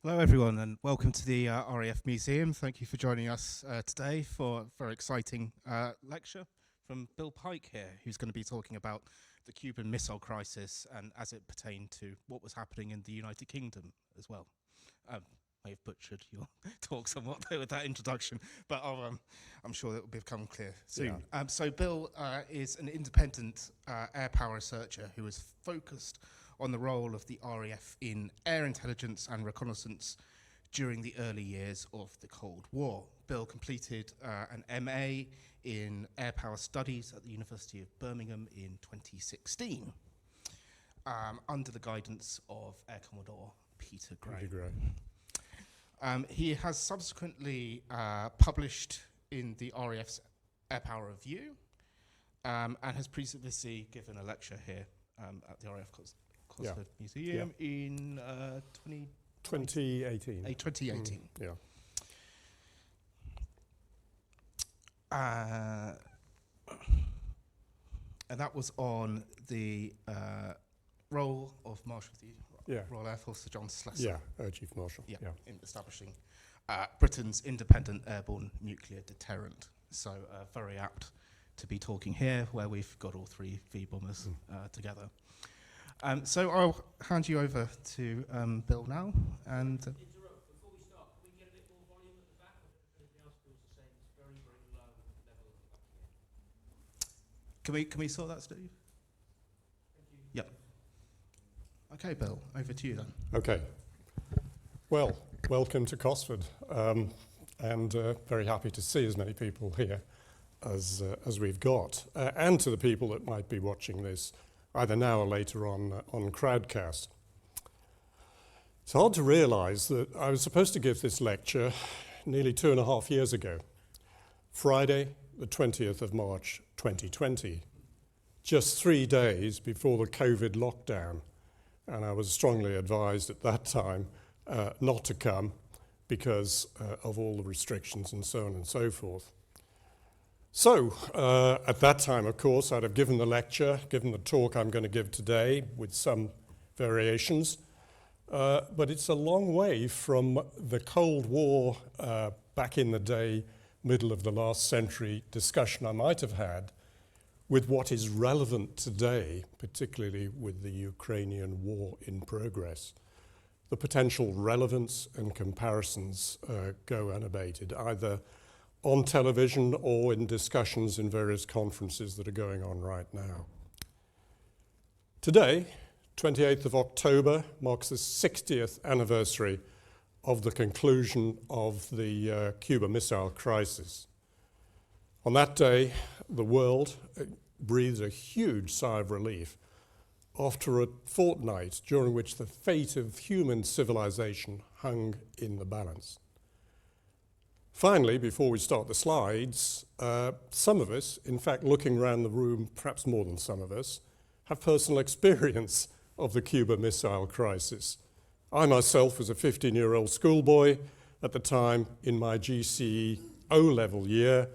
Hello everyone and welcome to the RAF Museum. Thank you for joining us today for a very exciting lecture from Bill Pyke here, who's going to be talking about the Cuban Missile Crisis and as it pertained to what was happening in the United Kingdom as well. I may have butchered your talk somewhat there with that introduction, but I'm sure it will become clear soon. Yeah. So Bill is an independent air power researcher who is focused on the role of the RAF in air intelligence and reconnaissance during the early years of the Cold War. Bill completed an MA in air power studies at the University of Birmingham in 2016 under the guidance of Air Commodore Peter Gray. He has subsequently published in the RAF's Air Power Review and has previously given a lecture here at the RAF Museum in 2018. 2018. And that was on the role of Marshal of the Royal Air Force, Sir John Schlesinger. Chief Marshal. In establishing Britain's independent airborne nuclear deterrent. So very apt to be talking here, where we've got all three V bombers together. So I'll hand you over to Bill now. And before we start, can we get a bit more volume at the back? Everything else feels the same. It's very, very low level at the back here. Can we sort that, Steve? Thank you. Yep. Okay, Bill, over to you then. Okay. Well, welcome to Cosford, and very happy to see as many people here as we've got, and to the people that might be watching this either now or later on Crowdcast. It's hard to realise that I was supposed to give this lecture nearly 2.5 years ago, Friday, the 20th of March, 2020, just 3 days before the COVID lockdown. And I was strongly advised at that time not to come because of all the restrictions and so on and so forth. So, at that time, of course, I'd have given the lecture, given the talk I'm going to give today with some variations, but it's a long way from the Cold War back in the day, middle of the last century discussion I might have had with what is relevant today, particularly with the Ukrainian war in progress. The potential relevance and comparisons go unabated, either on television or in discussions in various conferences that are going on right now. Today, 28th of October, marks the 60th anniversary of the conclusion of the Cuban Missile Crisis. On that day, the world breathed a huge sigh of relief after a fortnight during which the fate of human civilization hung in the balance. Finally, before we start the slides, some of us, in fact looking around the room, perhaps more than some of us, have personal experience of the Cuban Missile Crisis. I myself was a 15-year-old schoolboy at the time in my GCE O-level year,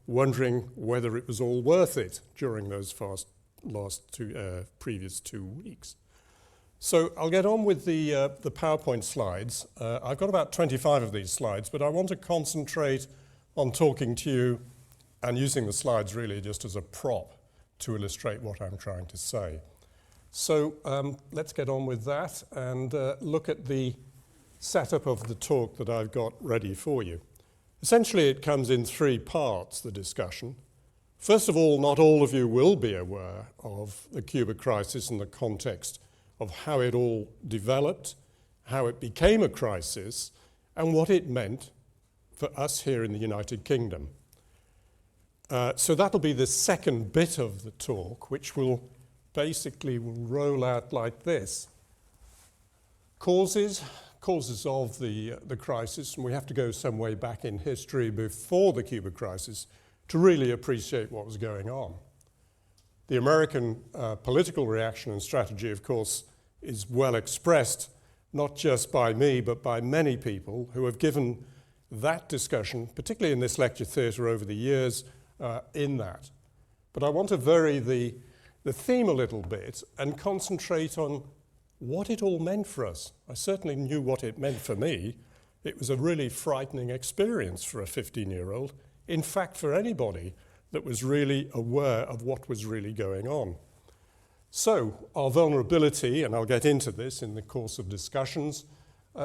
wondering whether it was all worth it during those previous 2 weeks. So I'll get on with the PowerPoint slides. I've got about 25 of these slides, but I want to concentrate on talking to you and using the slides really just as a prop to illustrate what I'm trying to say. So let's get on with that and look at the setup of the talk that I've got ready for you. Essentially, it comes in 3 parts, the discussion. First of all, not all of you will be aware of the Cuba crisis in the context of how it all developed, how it became a crisis, and what it meant for us here in the United Kingdom. So that'll be the second bit of the talk, which will roll out like this. Causes of the crisis, and we have to go some way back in history before the Cuba crisis to really appreciate what was going on. The American political reaction and strategy, of course, is well expressed, not just by me, but by many people who have given that discussion, particularly in this lecture theatre over the years, in that. But I want to vary the theme a little bit and concentrate on what it all meant for us. I certainly knew what it meant for me. It was a really frightening experience for a 15-year-old. In fact, for anybody that was really aware of what was really going on. So, our vulnerability, and I'll get into this in the course of discussions,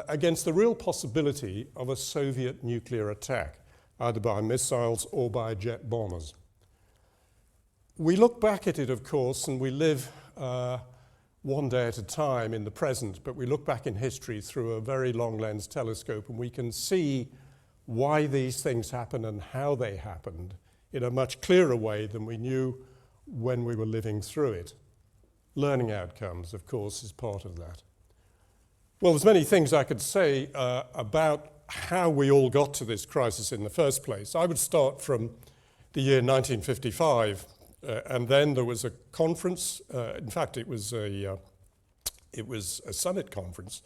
against the real possibility of a Soviet nuclear attack, either by missiles or by jet bombers. We look back at it, of course, and we live one day at a time in the present, but we look back in history through a very long lens telescope, and we can see why these things happened and how they happened in a much clearer way than we knew when we were living through it. Learning outcomes, of course, is part of that. Well, there's many things I could say about how we all got to this crisis in the first place. I would start from the year 1955, and then there was a conference. In fact, it was a summit conference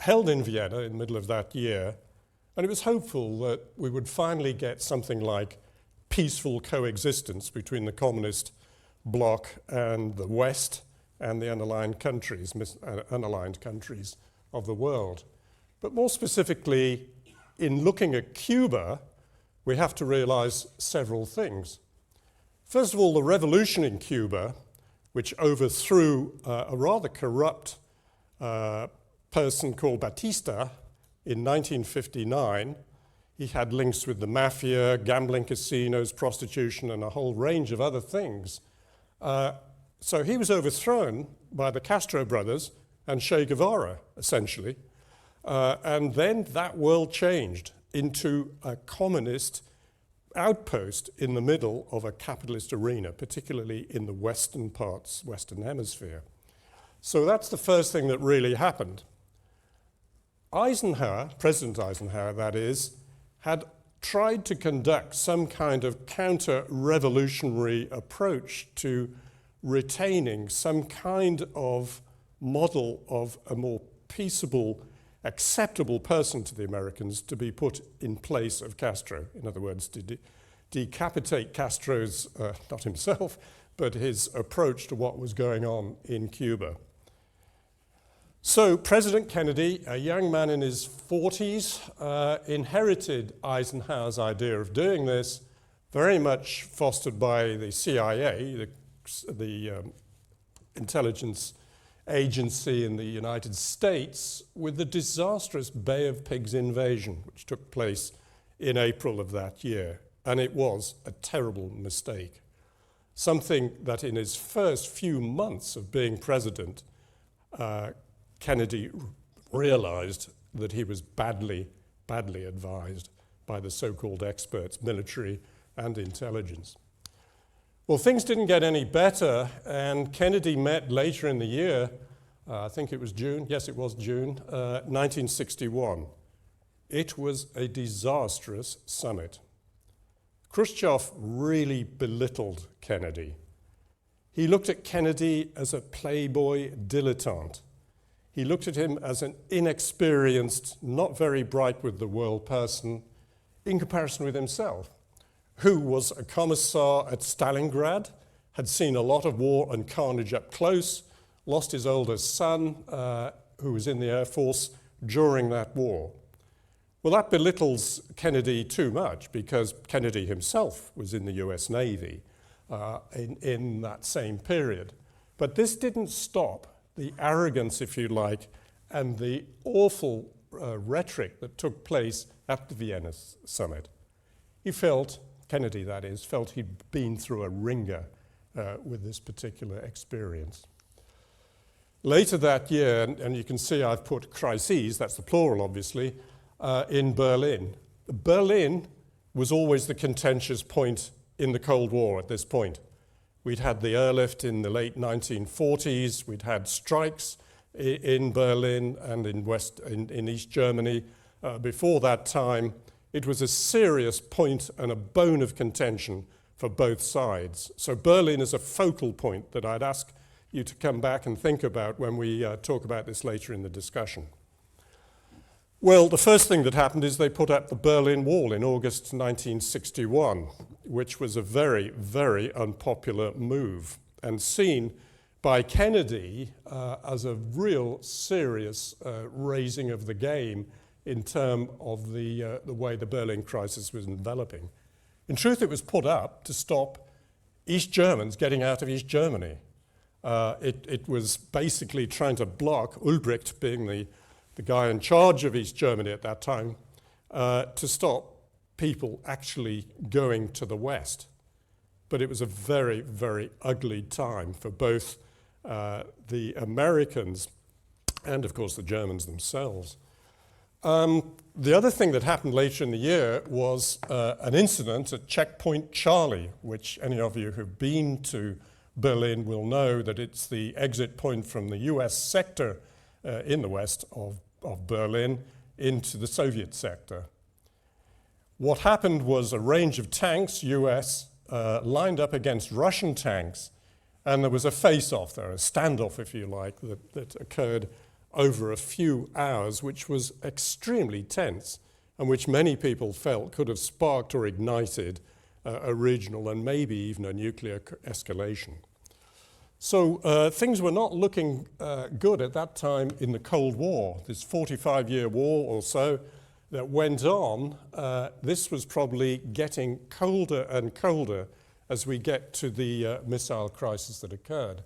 held in Vienna in the middle of that year, and it was hopeful that we would finally get something like peaceful coexistence between the communist bloc and the West and the unaligned countries of the world. But more specifically, in looking at Cuba, we have to realize several things. First of all, the revolution in Cuba, which overthrew a rather corrupt person called Batista in 1959. He had links with the mafia, gambling casinos, prostitution, and a whole range of other things. So he was overthrown by the Castro brothers and Che Guevara, essentially. And then that world changed into a communist outpost in the middle of a capitalist arena, particularly in the Western hemisphere. So that's the first thing that really happened. Eisenhower, President Eisenhower that is, had tried to conduct some kind of counter-revolutionary approach to retaining some kind of model of a more peaceable, acceptable person to the Americans to be put in place of Castro. In other words, to decapitate Castro's, not himself, but his approach to what was going on in Cuba. So President Kennedy, a young man in his 40s, inherited Eisenhower's idea of doing this, very much fostered by the CIA, the intelligence agency in the United States, with the disastrous Bay of Pigs invasion, which took place in April of that year. And it was a terrible mistake. Something that in his first few months of being president, Kennedy realized that he was badly advised by the so-called experts, military and intelligence. Well, things didn't get any better, and Kennedy met later in the year, I think it was June, yes it was June, 1961. It was a disastrous summit. Khrushchev really belittled Kennedy. He looked at Kennedy as a playboy dilettante. He looked at him as an inexperienced, not very bright with the world person in comparison with himself, who was a commissar at Stalingrad, had seen a lot of war and carnage up close, lost his oldest son, who was in the Air Force during that war. Well, that belittles Kennedy too much, because Kennedy himself was in the US Navy in that same period. But this didn't stop the arrogance, if you like, and the awful rhetoric that took place at the Vienna summit. He felt, Kennedy that is, felt he'd been through a ringer with this particular experience. Later that year, and you can see I've put crises, that's the plural obviously, in Berlin. Berlin was always the contentious point in the Cold War at this point. We'd had the airlift in the late 1940s, we'd had strikes in Berlin and in East Germany. Before that time, it was a serious point and a bone of contention for both sides. So Berlin is a focal point that I'd ask you to come back and think about when we talk about this later in the discussion. Well, the first thing that happened is they put up the Berlin Wall in August 1961, which was a very, very unpopular move and seen by Kennedy as a real serious raising of the game in terms of the way the Berlin crisis was enveloping. In truth, it was put up to stop East Germans getting out of East Germany. It was basically trying to block, Ulbricht being the guy in charge of East Germany at that time, to stop people actually going to the West. But it was a very, very ugly time for both the Americans and, of course, the Germans themselves. The other thing that happened later in the year was an incident at Checkpoint Charlie, which any of you who've been to Berlin will know that it's the exit point from the US sector in the west of Berlin into the Soviet sector. What happened was a range of tanks, US, lined up against Russian tanks, and there was a face-off there, a standoff, if you like, that occurred over a few hours, which was extremely tense and which many people felt could have sparked or ignited a regional and maybe even a nuclear escalation. So things were not looking good at that time in the Cold War, this 45-year war or so that went on. This was probably getting colder and colder as we get to the missile crisis that occurred.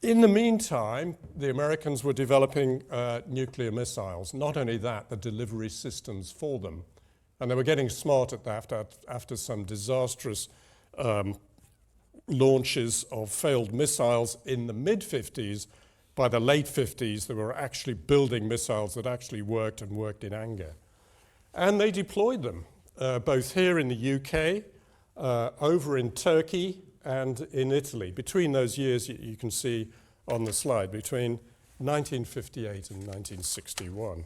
In the meantime, the Americans were developing nuclear missiles. Not only that, the delivery systems for them. And they were getting smart at that after some disastrous launches of failed missiles in the mid-50s. By the late 50s, they were actually building missiles that actually worked and worked in anger. And they deployed them, both here in the UK, over in Turkey, and in Italy. Between those years, you can see on the slide, between 1958 and 1961.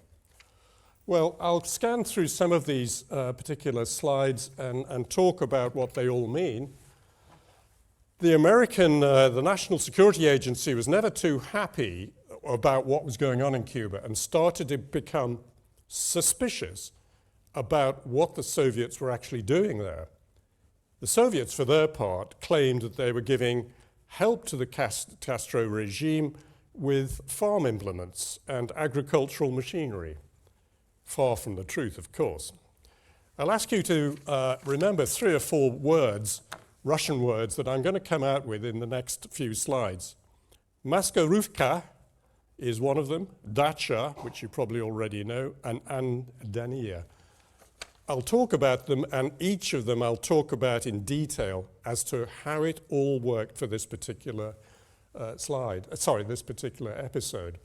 Well, I'll scan through some of these particular slides and talk about what they all mean. The National Security Agency was never too happy about what was going on in Cuba and started to become suspicious about what the Soviets were actually doing there. The Soviets, for their part, claimed that they were giving help to the Castro regime with farm implements and agricultural machinery. Far from the truth, of course. I'll ask you to remember 3 or 4 words, Russian words, that I'm going to come out with in the next few slides. Maskorivka is one of them, dacha, which you probably already know, and andania. I'll talk about them, and each of them I'll talk about in detail as to how it all worked for this particular this particular episode.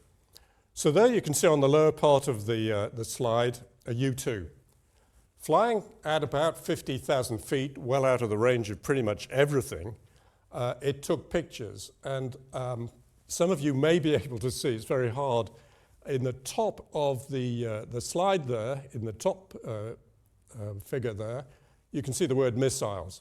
So there you can see on the lower part of the slide a U-2. Flying at about 50,000 feet, well out of the range of pretty much everything, it took pictures. And some of you may be able to see, it's very hard, in the top of the slide there, in the top figure there, you can see the word missiles.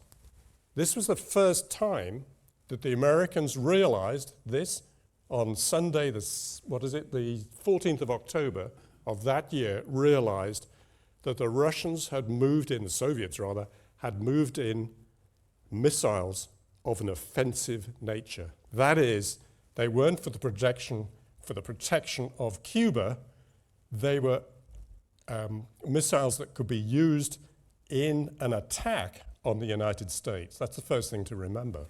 This was the first time that the Americans realized this on Sunday, the 14th of October of that year, realized that the Russians had moved in, the Soviets rather, had moved in missiles of an offensive nature. That is, they weren't for the protection of Cuba, they were missiles that could be used in an attack on the United States. That's the first thing to remember.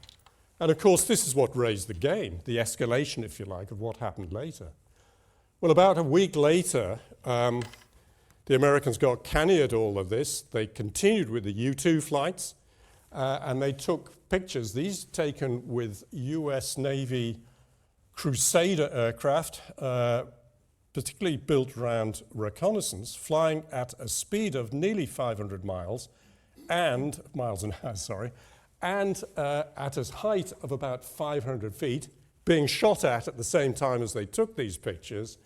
And of course, this is what raised the game, the escalation, if you like, of what happened later. Well, about a week later, the Americans got canny at all of this. They continued with the U-2 flights, and they took pictures, these taken with US Navy Crusader aircraft, particularly built around reconnaissance, flying at a speed of nearly 500 miles an hour, and at a height of about 500 feet, being shot at the same time as they took these pictures,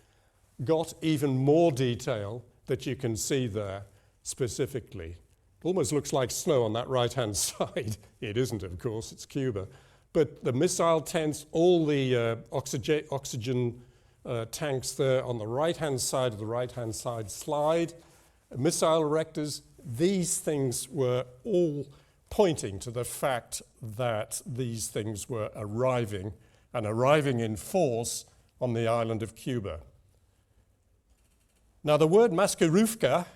got even more detail that you can see there specifically. It almost looks like snow on that right-hand side. It isn't, of course, it's Cuba. But the missile tents, all the oxygen tanks there on the right-hand side of the right-hand side slide, missile erectors, these things were all pointing to the fact that these things were arriving and arriving in force on the island of Cuba. Now, the word maskirovka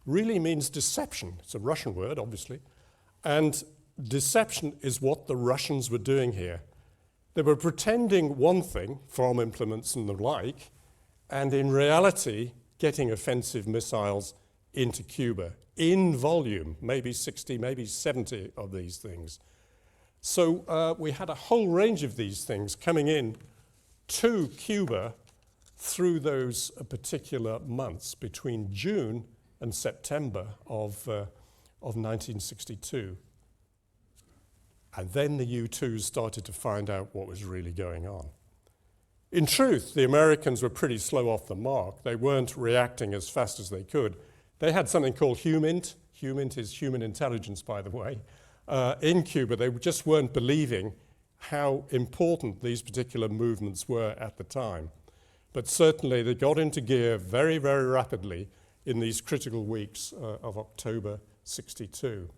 really means deception. It's a Russian word, obviously, and deception is what the Russians were doing here. They were pretending one thing, farm implements and the like, and in reality, getting offensive missiles into Cuba in volume, maybe 60, maybe 70 of these things. So we had a whole range of these things coming in to Cuba through those particular months between June and September of 1962. And then the U-2s started to find out what was really going on. In truth, the Americans were pretty slow off the mark. They weren't reacting as fast as they could. They had something called HUMINT. HUMINT is human intelligence, by the way. In Cuba, they just weren't believing how important these particular movements were at the time. But certainly they got into gear very, very rapidly in these critical weeks of October 62.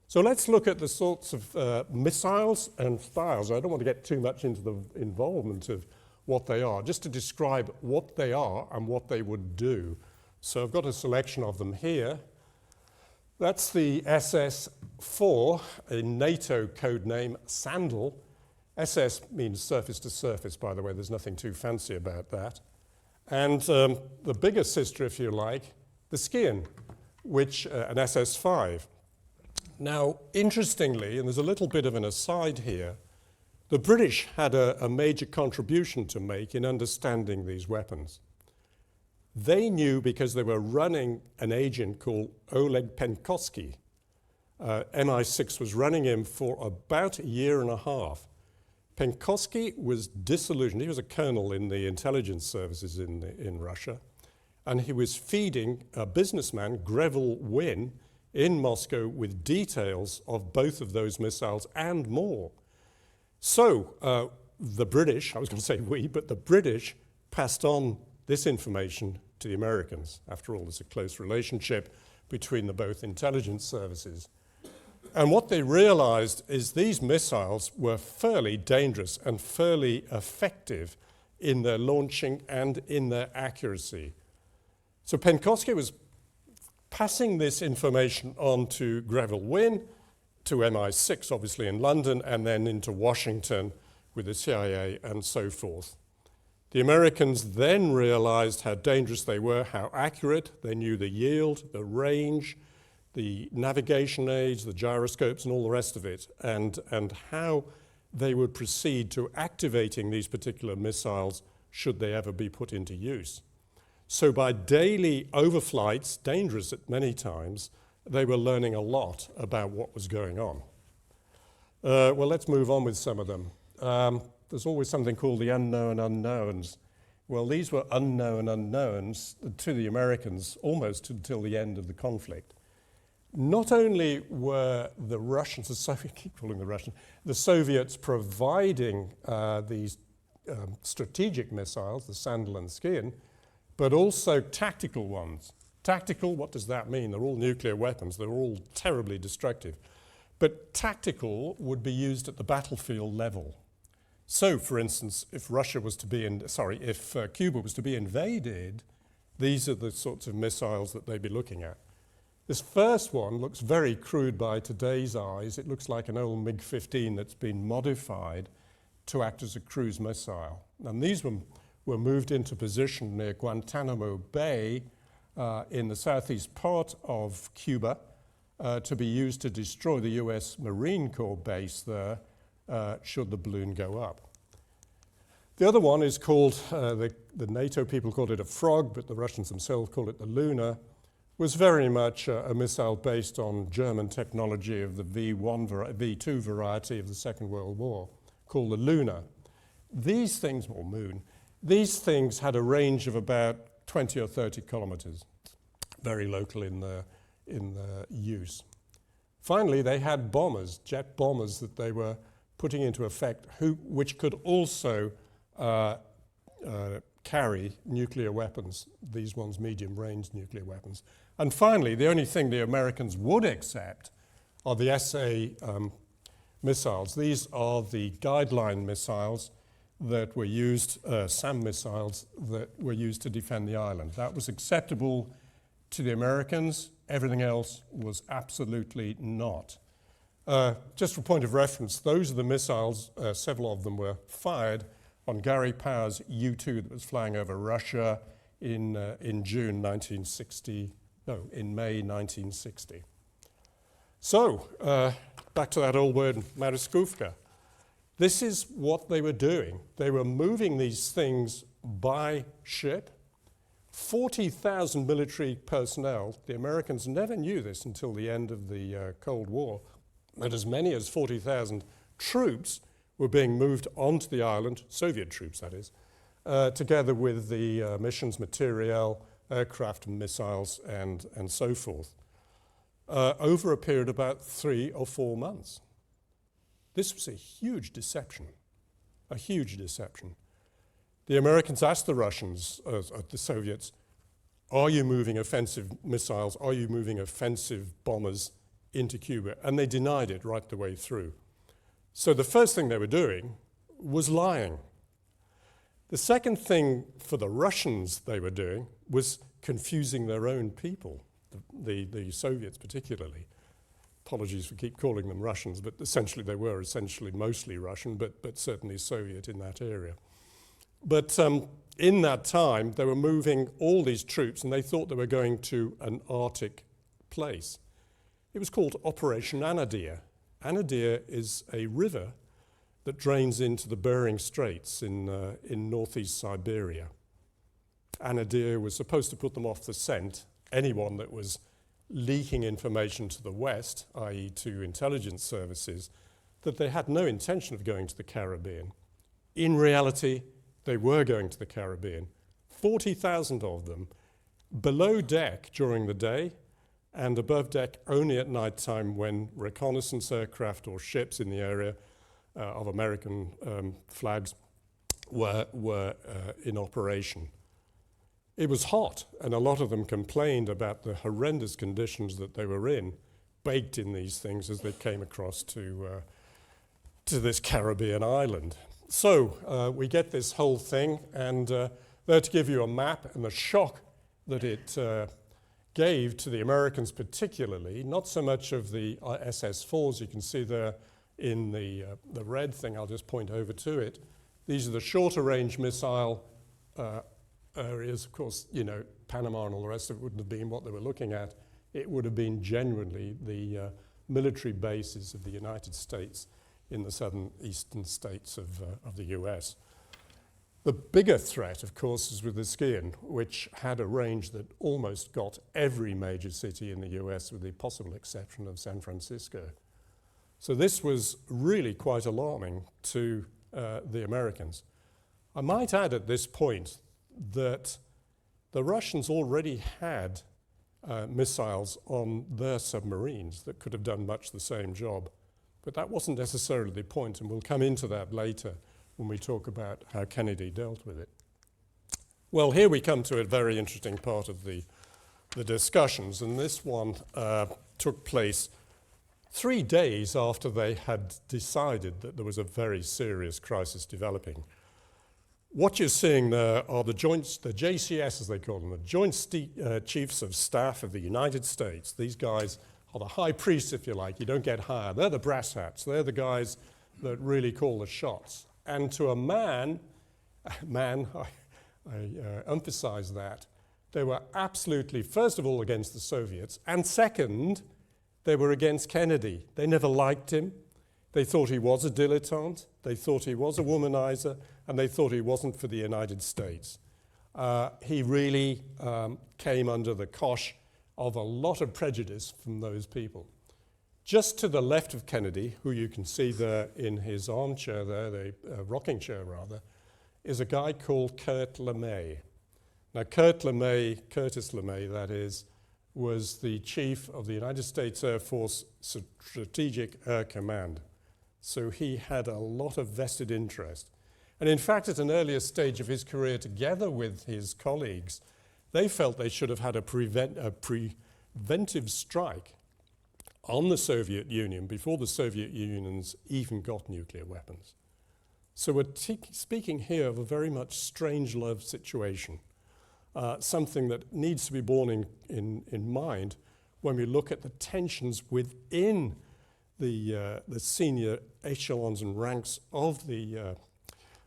So let's look at the sorts of missiles and styles. I don't want to get too much into the involvement of what they are, just to describe what they are and what they would do. So I've got a selection of them here. That's the SS-4, a NATO code name, Sandal. SS means surface to surface, by the way. There's nothing too fancy about that. And the bigger sister, if you like, the Skian, which an SS-5. Now, interestingly, and there's a little bit of an aside here, the British had a major contribution to make in understanding these weapons. They knew because they were running an agent called Oleg Penkovsky. MI6 was running him for about a year and a half. Penkovsky was disillusioned. He was a colonel in the intelligence services in Russia, and he was feeding a businessman, Greville Wynne, in Moscow with details of both of those missiles and more. So the British, I was going to say we, but the British passed on this information to the Americans. After all, there's a close relationship between the both intelligence services. And what they realized is these missiles were fairly dangerous and fairly effective in their launching and in their accuracy. So Penkovsky was passing this information on to Greville Wynne, to MI6, obviously in London, and then into Washington with the CIA and so forth. The Americans then realized how dangerous they were, how accurate. They knew the yield, the range, the navigation aids, the gyroscopes, and all the rest of it, and how they would proceed to activating these particular missiles should they ever be put into use. So by daily overflights, dangerous at many times, they were learning a lot about what was going on. Well, let's move on with some of them. There's always something called the unknown unknowns. Well, these were unknown unknowns to the Americans almost until the end of the conflict. Not only were the Russians, the Soviets providing these strategic missiles, the Sandal and Skian, but also tactical ones. Tactical, what does that mean? They're all nuclear weapons. They're all terribly destructive. But tactical would be used at the battlefield level. So, for instance, if Cuba was to be invaded, these are the sorts of missiles that they'd be looking at. This first one looks very crude by today's eyes. It looks like an old MiG-15 that's been modified to act as a cruise missile. And these were moved into position near Guantanamo Bay in the southeast part of Cuba to be used to destroy the US Marine Corps base there should the balloon go up. The other one is called, the NATO people called it a frog, but the Russians themselves call it the Luna, was very much a missile based on German technology of the V2 variety of the Second World War, called the Luna. These things, or Moon, these things had a range of about 20 or 30 kilometers, very local in their use. Finally, they had bombers, jet bombers that they were putting into effect, which could also carry nuclear weapons, these ones medium-range nuclear weapons. And finally, the only thing the Americans would accept are the SA missiles. These are the guideline missiles. that were used, SAM missiles that were used to defend the island. That was acceptable to the Americans. Everything else was absolutely not. Just for point of reference, those are the missiles, several of them were fired on Gary Power's U-2 that was flying over Russia in May 1960. So, back to that old word, mariskówka. This is what they were doing. They were moving these things by ship. 40,000 military personnel. The Americans never knew this until the end of the Cold War, but as many as 40,000 troops were being moved onto the island, Soviet troops that is, together with the missions materiel, aircraft and missiles and so forth, over a period of about 3 or 4 months. This was a huge deception, a huge deception. The Americans asked the Russians, the Soviets, are you moving offensive missiles, are you moving offensive bombers into Cuba? And they denied it right the way through. So the first thing they were doing was lying. The second thing for the Russians they were doing was confusing their own people, the Soviets particularly. Apologies for keep calling them Russians, but essentially they were essentially mostly Russian, but certainly Soviet in that area. But in that time, they were moving all these troops, and they thought they were going to an Arctic place. It was called Operation Anadyr. Anadyr is a river that drains into the Bering Straits in northeast Siberia. Anadyr was supposed to put them off the scent. Anyone that was leaking information to the West, i.e. to intelligence services, that they had no intention of going to the Caribbean. In reality, they were going to the Caribbean. 40,000 of them below deck during the day and above deck only at night time when reconnaissance aircraft or ships in the area of American flags were in operation. It was hot, and a lot of them complained about the horrendous conditions that they were in, baked in these things as they came across to this Caribbean island. So we get this whole thing, and there to give you a map and the shock that it gave to the Americans particularly, not so much of the SS-4s you can see there in the red thing. I'll just point over to it. These are the shorter range missile areas. Of course, you know, Panama and all the rest of it wouldn't have been what they were looking at. It would have been genuinely the military bases of the United States in the southern eastern states of the US. The bigger threat, of course, is with the Skian, which had a range that almost got every major city in the US with the possible exception of San Francisco. So this was really quite alarming to the Americans. I might add at this point that the Russians already had missiles on their submarines that could have done much the same job. But that wasn't necessarily the point, and we'll come into that later when we talk about how Kennedy dealt with it. Well, here we come to a very interesting part of the discussions, and this one took place 3 days after they had decided that there was a very serious crisis developing. What you're seeing there are the JCS, as they call them, the Joint Chiefs of Staff of the United States. These guys are the high priests, if you like. You don't get higher. They're the brass hats. They're the guys that really call the shots. And to a man, I emphasize that, they were absolutely, first of all, against the Soviets, and second, they were against Kennedy. They never liked him. They thought he was a dilettante. They thought he was a womanizer, and they thought he wasn't for the United States. He really came under the cosh of a lot of prejudice from those people. Just to the left of Kennedy, who you can see there in his armchair there, the rocking chair rather, is a guy called Curtis LeMay. Now Curtis LeMay, that is, was the chief of the United States Air Force Strategic Air Command. So he had a lot of vested interest. And in fact, at an earlier stage of his career, together with his colleagues, they felt they should have had a preventive strike on the Soviet Union before the Soviet Unions even got nuclear weapons. So we're speaking here of a very much strange love situation, something that needs to be borne in mind when we look at the tensions within the senior echelons and ranks of the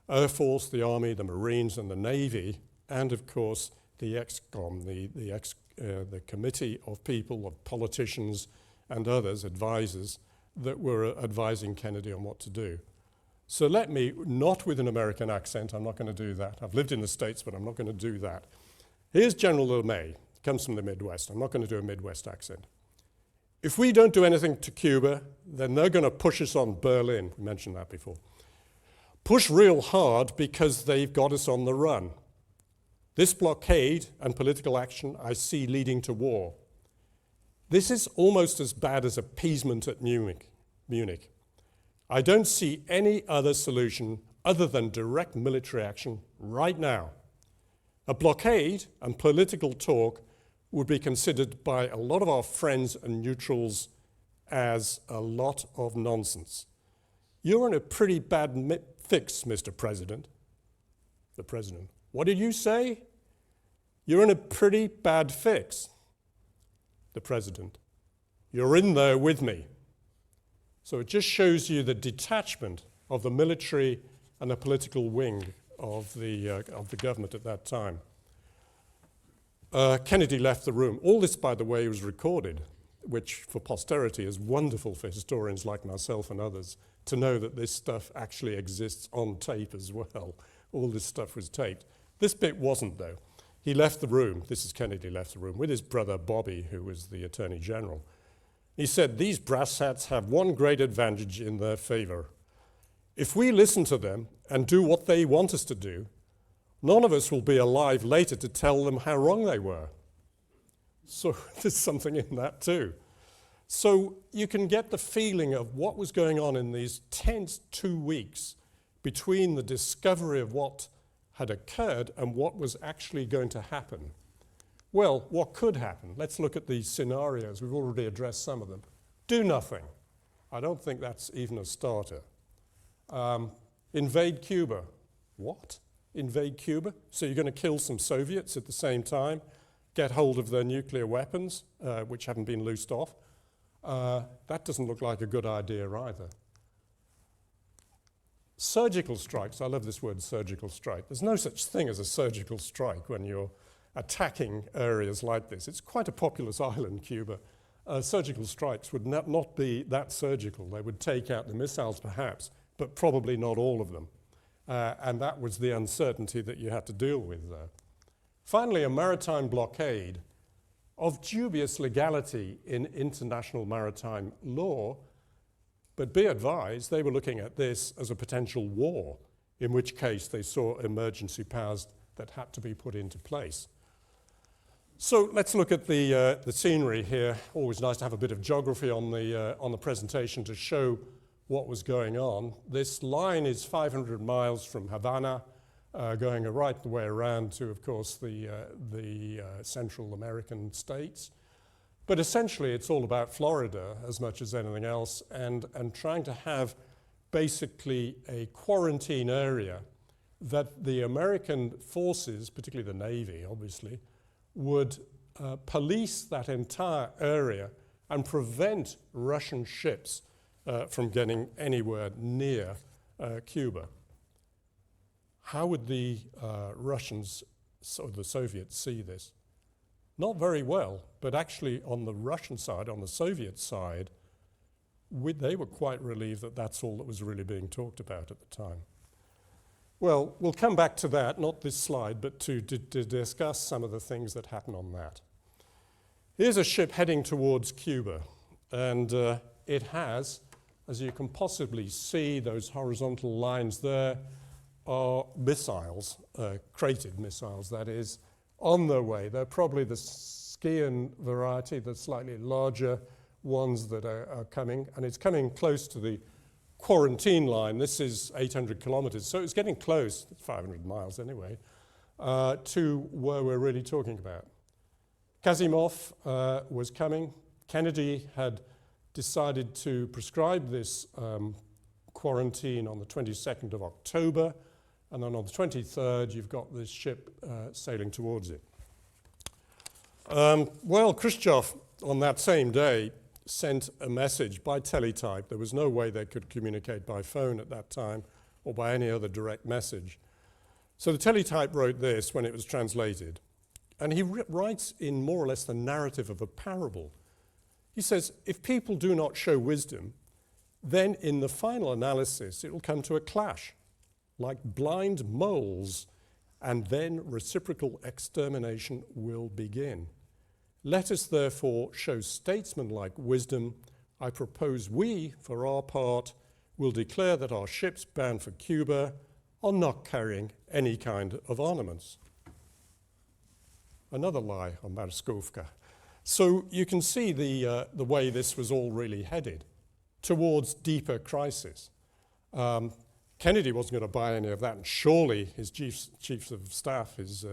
Air Force, the Army, the Marines, and the Navy, and of course the ExComm, the committee of people, of politicians and others, advisors, that were advising Kennedy on what to do. So let me, not with an American accent, I'm not going to do that. I've lived in the States, but I'm not going to do that. Here's General LeMay, comes from the Midwest. I'm not going to do a Midwest accent. If we don't do anything to Cuba, then they're going to push us on Berlin. We mentioned that before. Push real hard because they've got us on the run. This blockade and political action I see leading to war. This is almost as bad as appeasement at Munich. I don't see any other solution other than direct military action right now. A blockade and political talk would be considered by a lot of our friends and neutrals as a lot of nonsense. You're in a pretty bad fix, Mr. President. The President. What did you say? You're in a pretty bad fix. The President. You're in there with me. So it just shows you the detachment of the military and the political wing of the government at that time. Kennedy left the room. All this, by the way, was recorded, which for posterity is wonderful for historians like myself and others to know that this stuff actually exists on tape as well. All this stuff was taped. This bit wasn't, though. He left the room. This is Kennedy left the room with his brother Bobby, who was the Attorney General. He said, "These brass hats have one great advantage in their favor. If we listen to them and do what they want us to do, none of us will be alive later to tell them how wrong they were." So there's something in that too. So you can get the feeling of what was going on in these tense 2 weeks between the discovery of what had occurred and what was actually going to happen. Well, what could happen? Let's look at these scenarios. We've already addressed some of them. Do nothing. I don't think that's even a starter. Invade Cuba. What? Invade Cuba? So you're going to kill some Soviets at the same time, get hold of their nuclear weapons, which haven't been loosed off. That doesn't look like a good idea either. Surgical strikes. I love this word, surgical strike. There's no such thing as a surgical strike when you're attacking areas like this. It's quite a populous island, Cuba. Surgical strikes would not be that surgical. They would take out the missiles perhaps, but probably not all of them. And that was the uncertainty that you had to deal with there. Finally, a maritime blockade of dubious legality in international maritime law, but be advised, they were looking at this as a potential war, in which case they saw emergency powers that had to be put into place. So let's look at the scenery here. Always nice to have a bit of geography on the presentation to show what was going on. This line is 500 miles from Havana, going right the way around to, of course, the Central American states. But essentially, it's all about Florida as much as anything else, and trying to have basically a quarantine area that the American forces, particularly the Navy, obviously, would police that entire area and prevent Russian ships from getting anywhere near Cuba. How would the Russians, or the Soviets, see this? Not very well, but actually on the Russian side, on the Soviet side, they were quite relieved that that's all that was really being talked about at the time. Well, we'll come back to that, not this slide, but to discuss some of the things that happen on that. Here's a ship heading towards Cuba, and it has, as you can possibly see, those horizontal lines there are missiles, crated missiles, that is, on their way. They're probably the Skian variety, the slightly larger ones that are coming, and it's coming close to the quarantine line. This is 800 kilometers, so it's getting close, 500 miles anyway, to where we're really talking about. Kazimov was coming. Kennedy had decided to prescribe this quarantine on the 22nd of October, and then on the 23rd you've got this ship sailing towards it. Well, Khrushchev on that same day sent a message by teletype. There was no way they could communicate by phone at that time or by any other direct message. So the teletype wrote this when it was translated. And he writes in more or less the narrative of a parable. He says, if people do not show wisdom, then in the final analysis it will come to a clash, like blind moles, and then reciprocal extermination will begin. Let us therefore show statesmanlike wisdom. I propose we, for our part, will declare that our ships bound for Cuba are not carrying any kind of armaments. Another lie on Marskovka. So you can see the way this was all really headed towards deeper crisis. Kennedy wasn't going to buy any of that, and surely his chiefs of staff, his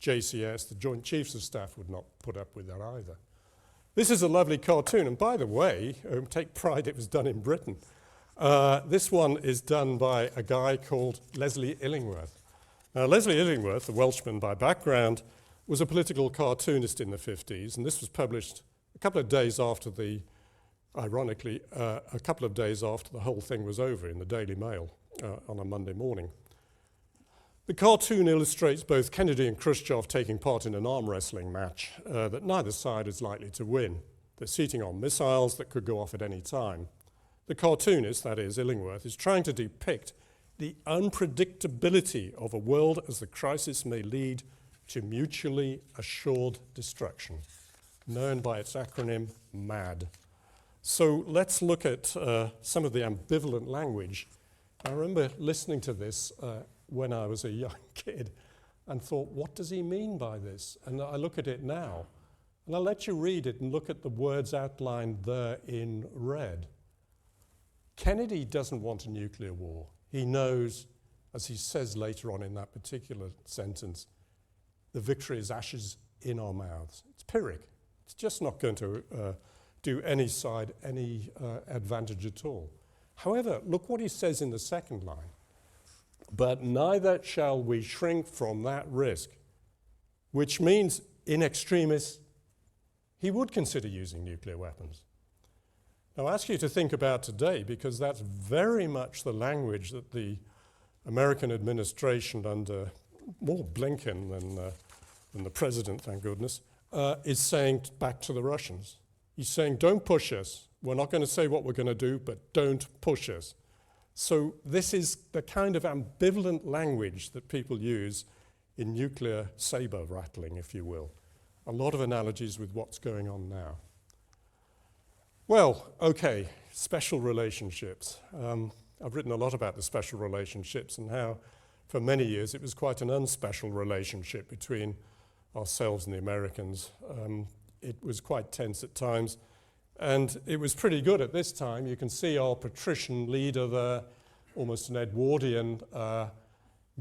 JCS, the Joint Chiefs of Staff, would not put up with that either. This is a lovely cartoon, and by the way, take pride it was done in Britain. This one is done by a guy called Leslie Illingworth. Now, Leslie Illingworth, a Welshman by background, was a political cartoonist in the 50s, and this was published a couple of days after the, ironically, a couple of days after the whole thing was over in the Daily Mail on a Monday morning. The cartoon illustrates both Kennedy and Khrushchev taking part in an arm wrestling match that neither side is likely to win. They're seating on missiles that could go off at any time. The cartoonist, that is, Illingworth, is trying to depict the unpredictability of a world as the crisis may lead to mutually assured destruction, known by its acronym MAD. So let's look at some of the ambivalent language. I remember listening to this when I was a young kid and thought, what does he mean by this? And I look at it now, and I'll let you read it and look at the words outlined there in red. Kennedy doesn't want a nuclear war. He knows, as he says later on in that particular sentence, the victory is ashes in our mouths. It's Pyrrhic. It's just not going to do any side any advantage at all. However, look what he says in the second line. But neither shall we shrink from that risk, which means in extremis, he would consider using nuclear weapons. Now, I ask you to think about today, because that's very much the language that the American administration under more Blinken than the president, thank goodness, is saying back to the Russians. He's saying, don't push us. We're not going to say what we're going to do, but don't push us. So this is the kind of ambivalent language that people use in nuclear saber rattling, if you will. A lot of analogies with what's going on now. Well, okay, special relationships. I've written a lot about the special relationships and how for many years it was quite an unspecial relationship between ourselves and the Americans. It was quite tense at times, and it was pretty good at this time. You can see our patrician leader there, almost an Edwardian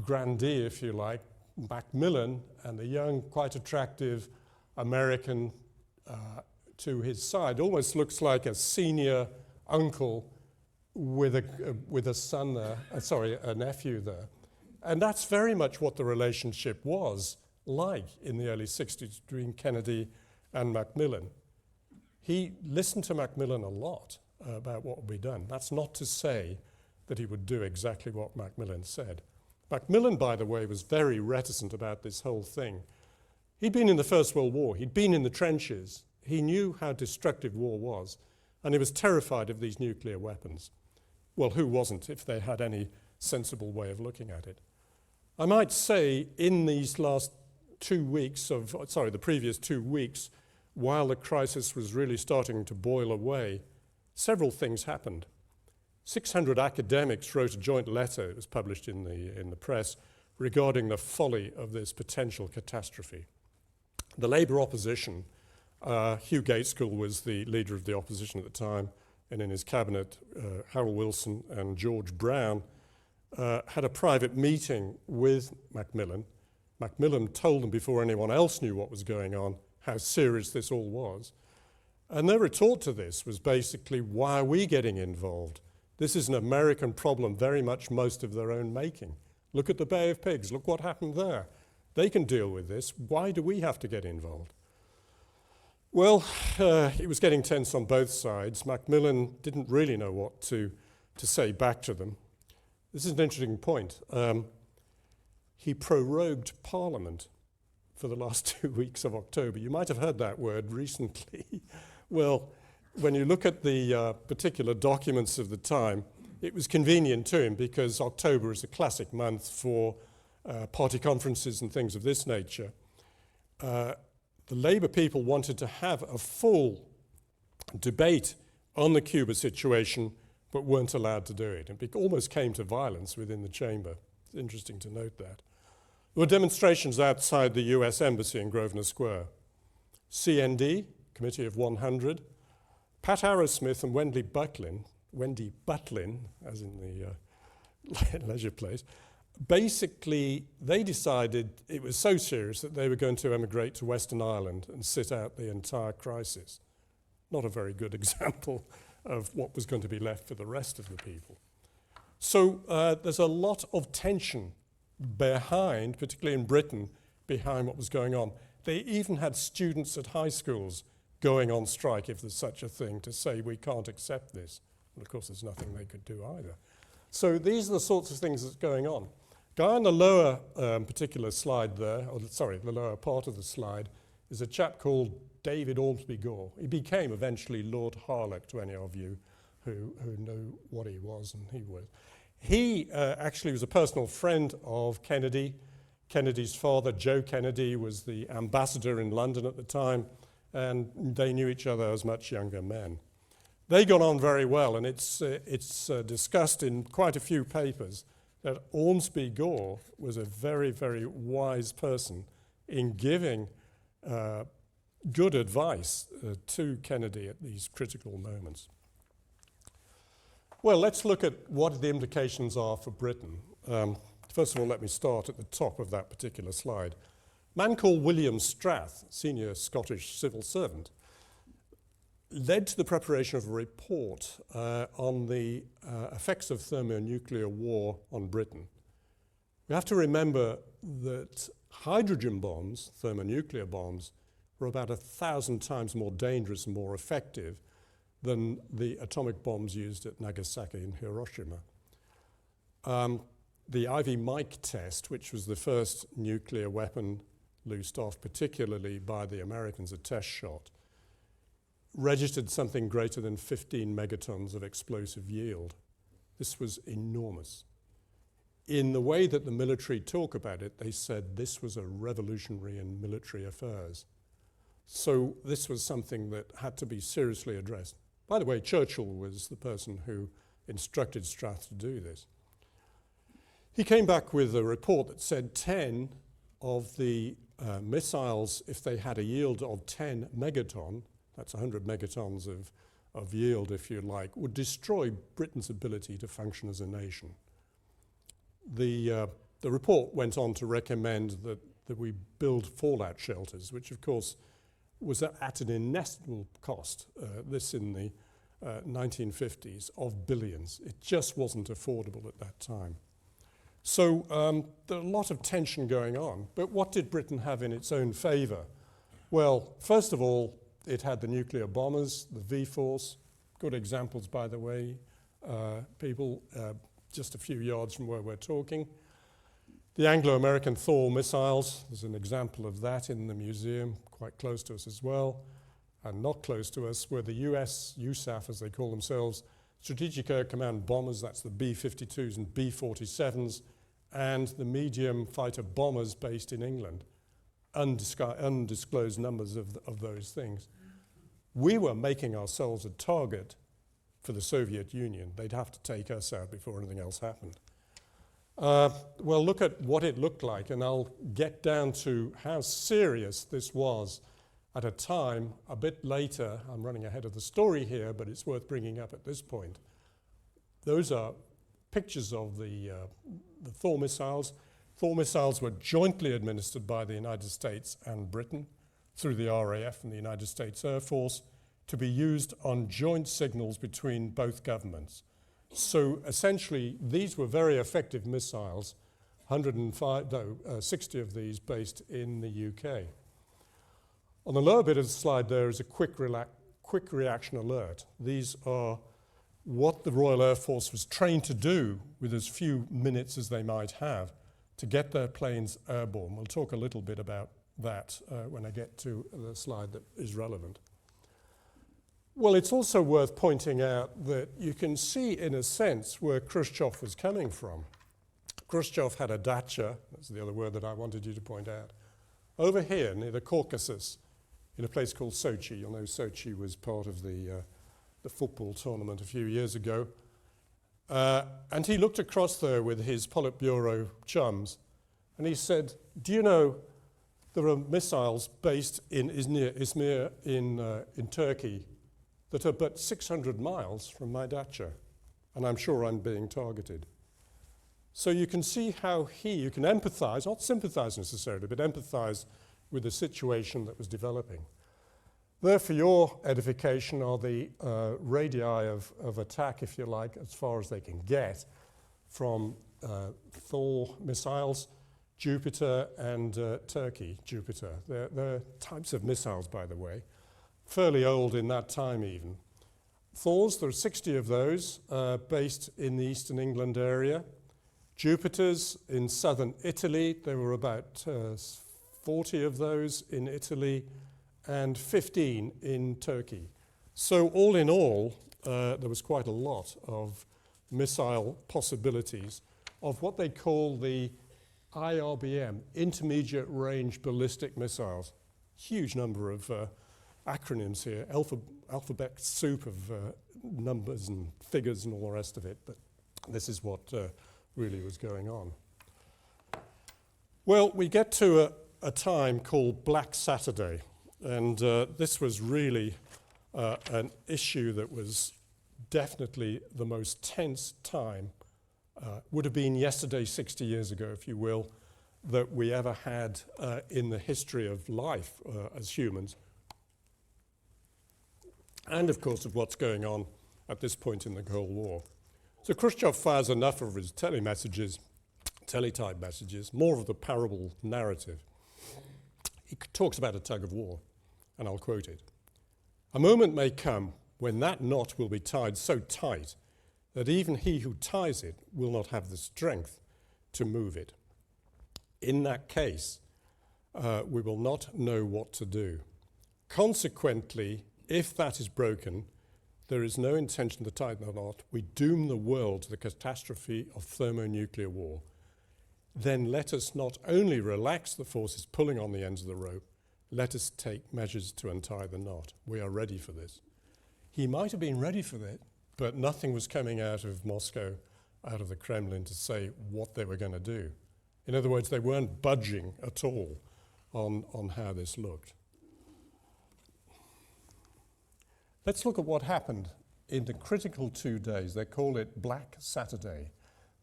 grandee, if you like, Macmillan, and the young, quite attractive American to his side. Almost looks like a senior uncle with a son there, a nephew there. And that's very much what the relationship was like in the early 60s between Kennedy and Macmillan. He listened to Macmillan a lot about what would be done. That's not to say that he would do exactly what Macmillan said. Macmillan, by the way, was very reticent about this whole thing. He'd been in the First World War. He'd been in the trenches. He knew how destructive war was, and he was terrified of these nuclear weapons. Well, who wasn't if they had any sensible way of looking at it? I might say in these last 2 weeks the previous 2 weeks, while the crisis was really starting to boil away, several things happened. 600 academics wrote a joint letter, it was published in the press, regarding the folly of this potential catastrophe. The Labour opposition, Hugh Gaitskell was the leader of the opposition at the time, and in his cabinet, Harold Wilson and George Brown had a private meeting with Macmillan. Macmillan told them before anyone else knew what was going on how serious this all was. And their retort to this was basically, why are we getting involved? This is an American problem, very much most of their own making. Look at the Bay of Pigs. Look what happened there. They can deal with this. Why do we have to get involved? Well, it was getting tense on both sides. Macmillan didn't really know what to say back to them. This is an interesting point. He prorogued Parliament for the last 2 weeks of October. You might have heard that word recently. Well, when you look at the particular documents of the time, it was convenient to him because October is a classic month for party conferences and things of this nature. The Labour people wanted to have a full debate on the Cuba situation, but weren't allowed to do it. It almost came to violence within the chamber. It's interesting to note that. There were demonstrations outside the US Embassy in Grosvenor Square. CND, Committee of 100, Pat Arrowsmith and Wendy Butlin, as in the leisure place, basically, they decided it was so serious that they were going to emigrate to Western Ireland and sit out the entire crisis. Not a very good example of what was going to be left for the rest of the people. So there's a lot of tension behind, particularly in Britain, behind what was going on. They even had students at high schools going on strike, if there's such a thing, to say we can't accept this. And of course, there's nothing they could do either. So these are the sorts of things that's going on. Guy on the lower particular slide there, or sorry, the lower part of the slide, is a chap called David Ormsby Gore. He became eventually Lord Harlech, to any of you who know what he was and he was. He actually was a personal friend of Kennedy. Kennedy's father, Joe Kennedy, was the ambassador in London at the time, and they knew each other as much younger men. They got on very well, and it's discussed in quite a few papers that Ormsby Gore was a very, very wise person in giving good advice to Kennedy at these critical moments. Well, let's look at what the implications are for Britain. First of all, let me start at the top of that particular slide. A man called William Strath, senior Scottish civil servant, led to the preparation of a report on the effects of thermonuclear war on Britain. We have to remember that hydrogen bombs, thermonuclear bombs, were about 1,000 times more dangerous and more effective than the atomic bombs used at Nagasaki and Hiroshima. The Ivy Mike test, which was the first nuclear weapon loosed off, particularly by the Americans, a test shot, registered something greater than 15 megatons of explosive yield. This was enormous. In the way that the military talk about it, they said this was a revolutionary in military affairs. So this was something that had to be seriously addressed. By the way, Churchill was the person who instructed Strath to do this. He came back with a report that said 10 of the missiles, if they had a yield of 10 megaton, that's 100 megatons of yield, if you like, would destroy Britain's ability to function as a nation. The report went on to recommend that we build fallout shelters, which of course was at an inestimable cost, this in the 1950s, of billions. It just wasn't affordable at that time. So there are a lot of tension going on. But what did Britain have in its own favour? Well, first of all, it had the nuclear bombers, the V-Force, good examples, by the way, people just a few yards from where we're talking. The Anglo-American Thor missiles, there's an example of that in the museum, quite close to us as well. And not close to us were the US, USAF as they call themselves, Strategic Air Command bombers, that's the B-52s and B-47s, and the medium fighter bombers based in England. Undisclosed numbers of those things. We were making ourselves a target for the Soviet Union. They'd have to take us out before anything else happened. Well, look at what it looked like, and I'll get down to how serious this was at a time a bit later. I'm running ahead of the story here, but it's worth bringing up at this point. Those are pictures of the Thor missiles. Thor missiles were jointly administered by the United States and Britain through the RAF and the United States Air Force to be used on joint signals between both governments. So essentially, these were very effective missiles, 60 of these based in the UK. On the lower bit of the slide there is a quick reaction alert. These are what the Royal Air Force was trained to do with as few minutes as they might have to get their planes airborne. We'll talk a little bit about that when I get to the slide that is relevant. Well, it's also worth pointing out that you can see, in a sense, where Khrushchev was coming from. Khrushchev had a dacha, that's the other word that I wanted you to point out, over here near the Caucasus, in a place called Sochi. You'll know Sochi was part of the football tournament a few years ago. And he looked across there with his Politburo chums, and he said, do you know there are missiles based in Izmir in Turkey that are but 600 miles from my dacha, and I'm sure I'm being targeted. So you can see how you can empathize, not sympathize necessarily, but empathize with the situation that was developing. There, for your edification, are the radii of attack, if you like, as far as they can get, from Thor missiles, Jupiter, and Turkey Jupiter. They're types of missiles, by the way, fairly old in that time even. Thors, there are 60 of those based in the eastern England area. Jupiters in southern Italy, there were about 40 of those in Italy and 15 in Turkey. So all in all, there was quite a lot of missile possibilities of what they call the IRBM, intermediate range ballistic missiles. Huge number of acronyms here, alphabet soup of numbers and figures and all the rest of it, but this is what really was going on. Well, we get to a time called Black Saturday, and this was really an issue that was definitely the most tense time, would have been yesterday, 60 years ago, if you will, that we ever had in the history of life as humans. And of course of what's going on at this point in the Cold War. So Khrushchev fires enough of his teletype messages, more of the parable narrative. He talks about a tug of war, and I'll quote it. A moment may come when that knot will be tied so tight that even he who ties it will not have the strength to move it. In that case, we will not know what to do. Consequently, if that is broken, there is no intention to tighten the knot. We doom the world to the catastrophe of thermonuclear war. Then let us not only relax the forces pulling on the ends of the rope, let us take measures to untie the knot. We are ready for this. He might have been ready for that, but nothing was coming out of Moscow, out of the Kremlin, to say what they were going to do. In other words, they weren't budging at all on how this looked. Let's look at what happened in the critical 2 days. They call it Black Saturday,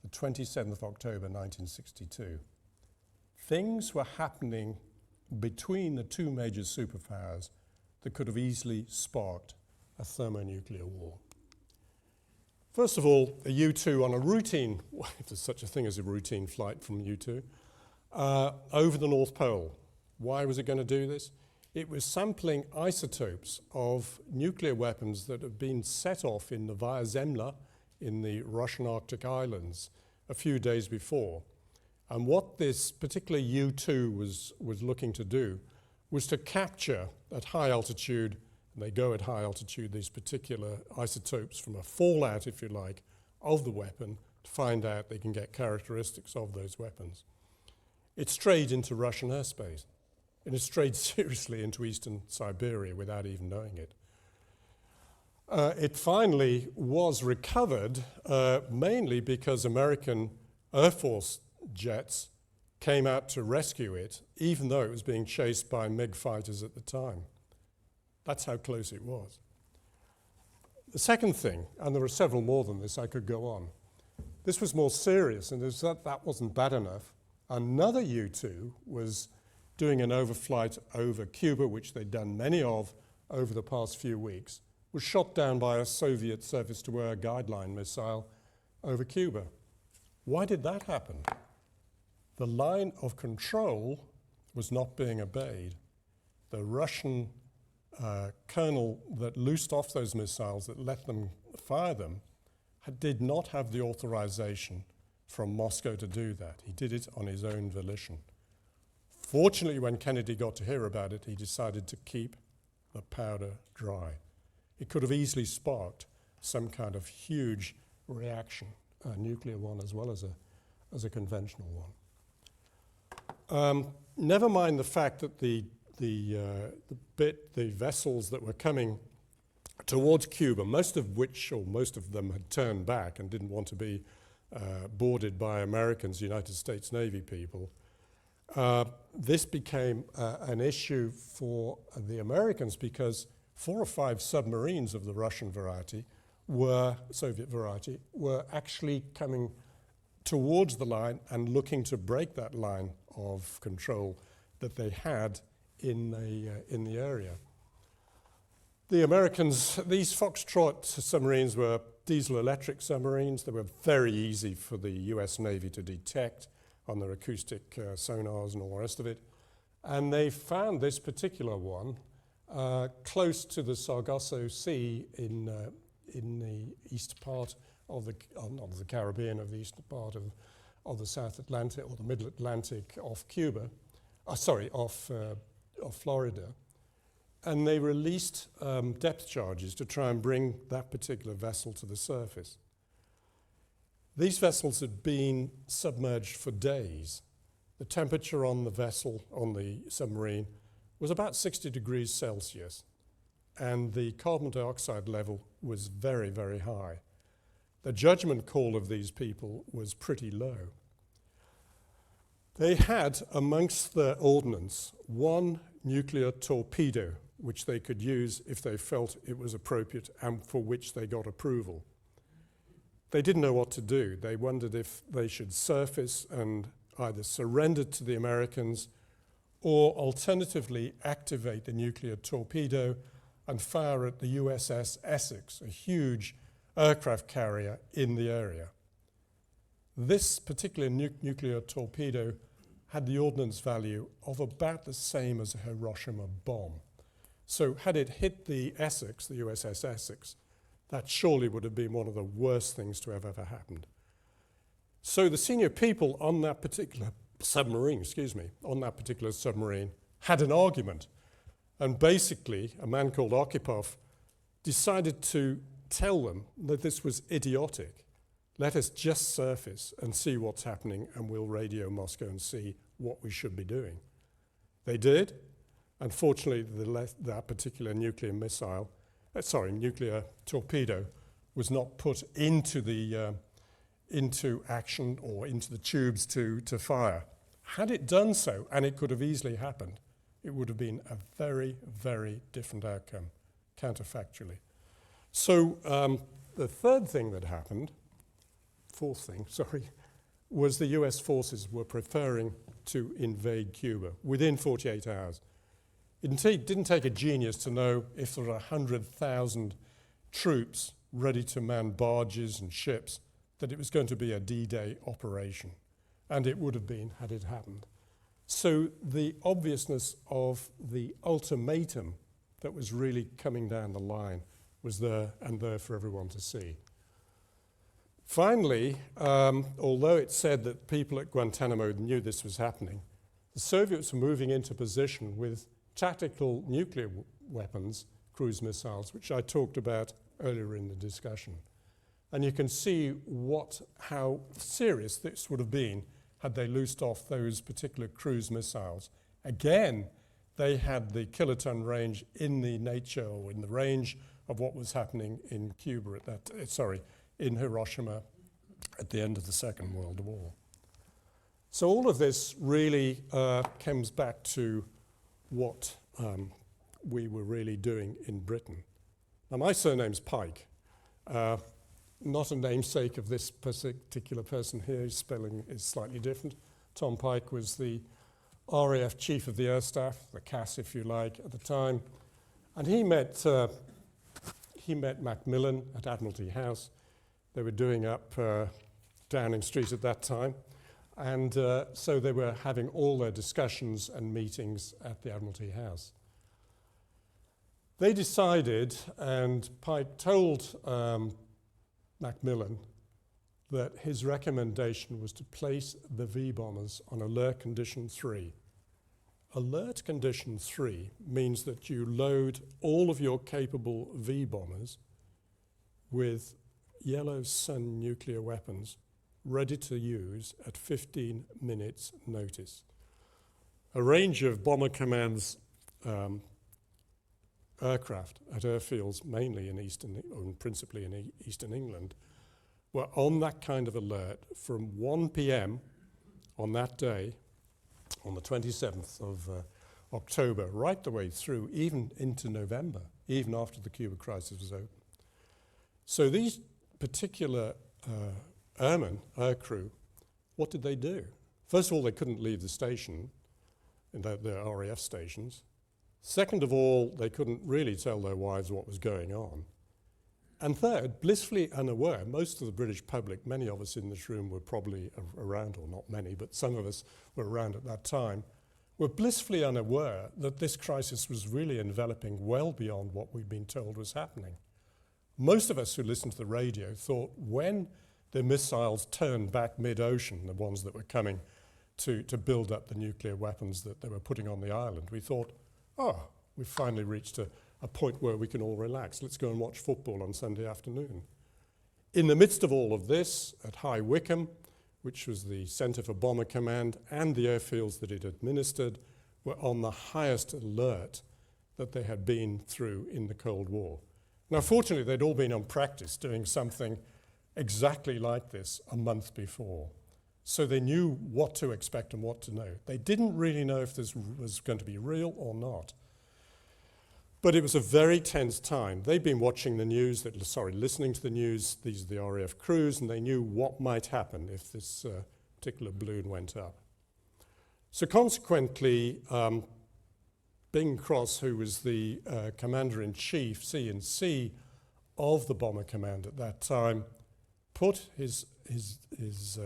the 27th of October, 1962. Things were happening between the two major superpowers that could have easily sparked a thermonuclear war. First of all, a U-2 on a routine, if there's such a thing as a routine flight from U-2, over the North Pole. Why was it going to do this? It was sampling isotopes of nuclear weapons that had been set off in Novaya Zemlya in the Russian Arctic islands a few days before. And what this particular U-2 was looking to do was to capture at high altitude, and they go at high altitude, these particular isotopes from a fallout, if you like, of the weapon to find out they can get characteristics of those weapons. It strayed into Russian airspace. And it strayed seriously into eastern Siberia without even knowing it. It finally was recovered mainly because American Air Force jets came out to rescue it, even though it was being chased by MiG fighters at the time. That's how close it was. The second thing, and there are several more than this, I could go on. This was more serious, and that wasn't bad enough. Another U-2 was doing an overflight over Cuba, which they'd done many of over the past few weeks, was shot down by a Soviet surface-to-air guideline missile over Cuba. Why did that happen? The line of control was not being obeyed. The Russian colonel that loosed off those missiles, that let them fire them, did not have the authorization from Moscow to do that. He did it on his own volition. Fortunately, when Kennedy got to hear about it, he decided to keep the powder dry. It could have easily sparked some kind of huge reaction, a nuclear one as well as a conventional one. Never mind the fact that the vessels that were coming towards Cuba, most of them had turned back and didn't want to be boarded by Americans, United States Navy people. This became an issue for the Americans because 4 or 5 submarines of the Russian variety Soviet variety, were actually coming towards the line and looking to break that line of control that they had in the area. The Americans, these Foxtrot submarines were diesel-electric submarines. They were very easy for the US Navy to detect on their acoustic sonars and all the rest of it. And they found this particular one close to the Sargasso Sea in the east part of the, not of the Caribbean, of the eastern part of the South Atlantic or the Middle Atlantic off Cuba, off Florida. And they released depth charges to try and bring that particular vessel to the surface. These vessels had been submerged for days. The temperature on the vessel, on the submarine, was about 60 degrees Celsius, and the carbon dioxide level was very, very high. The judgment call of these people was pretty low. They had, amongst their ordnance, 1 nuclear torpedo, which they could use if they felt it was appropriate and for which they got approval. They didn't know what to do. They wondered if they should surface and either surrender to the Americans or alternatively activate the nuclear torpedo and fire at the USS Essex, a huge aircraft carrier in the area. This particular nuclear torpedo had the ordnance value of about the same as a Hiroshima bomb. So had it hit the Essex, the USS Essex, that surely would have been one of the worst things to have ever happened. So the senior people on that particular submarine, had an argument. And basically, a man called Okhipov decided to tell them that this was idiotic. Let us just surface and see what's happening, and we'll radio Moscow and see what we should be doing. They did. Unfortunately, that particular nuclear torpedo was not put into action or into the tubes to fire. Had it done so, and it could have easily happened, it would have been a very, very different outcome, counterfactually. So the fourth thing that happened, was the US forces were preparing to invade Cuba within 48 hours. It didn't take a genius to know if there were 100,000 troops ready to man barges and ships, that it was going to be a D-Day operation. And it would have been had it happened. So the obviousness of the ultimatum that was really coming down the line was there and there for everyone to see. Finally, although it said that people at Guantanamo knew this was happening, the Soviets were moving into position with tactical nuclear weapons, cruise missiles, which I talked about earlier in the discussion. And you can see how serious this would have been had they loosed off those particular cruise missiles. Again, they had the kiloton range in the nature or in the range of what was happening in Cuba in Hiroshima at the end of the Second World War. So all of this really comes back to what we were really doing in Britain. Now, my surname's Pyke. Not a namesake of this particular person here. His spelling is slightly different. Tom Pyke was the RAF Chief of the Air Staff, the CAS, if you like, at the time. And he met Macmillan at Admiralty House. they were doing up Downing Street at that time. And so they were having all their discussions and meetings at the Admiralty House. They decided, and Pyke told Macmillan that his recommendation was to place the V-bombers on alert condition 3. Alert condition 3 means that you load all of your capable V-bombers with yellow sun nuclear weapons ready to use at 15 minutes notice. A range of Bomber Command's aircraft at airfields, mainly in principally in Eastern England, were on that kind of alert from 1 p.m. on that day, on the 27th of October, right the way through, even into November, even after the Cuba crisis was over. So these particular airmen, aircrew, what did they do? First of all, they couldn't leave the station, in their RAF stations. Second of all, they couldn't really tell their wives what was going on. And third, blissfully unaware, most of the British public, many of us in this room were probably around, or not many, but some of us were around at that time, were blissfully unaware that this crisis was really enveloping well beyond what we'd been told was happening. Most of us who listened to the radio thought when the missiles turned back mid-ocean, the ones that were coming to build up the nuclear weapons that they were putting on the island, we thought, oh, we've finally reached a point where we can all relax. Let's go and watch football on Sunday afternoon. In the midst of all of this, at High Wycombe, which was the centre for Bomber Command, and the airfields that it administered, were on the highest alert that they had been through in the Cold War. Now, fortunately, they'd all been on practice doing something exactly like this a month before. So they knew what to expect and what to know. They didn't really know if this was going to be real or not. But it was a very tense time. They'd been watching the news, listening to the news. These are the RAF crews, and they knew what might happen if this particular balloon went up. So consequently, Bing Cross, who was the commander-in-chief, C&C, of the Bomber Command at that time, put his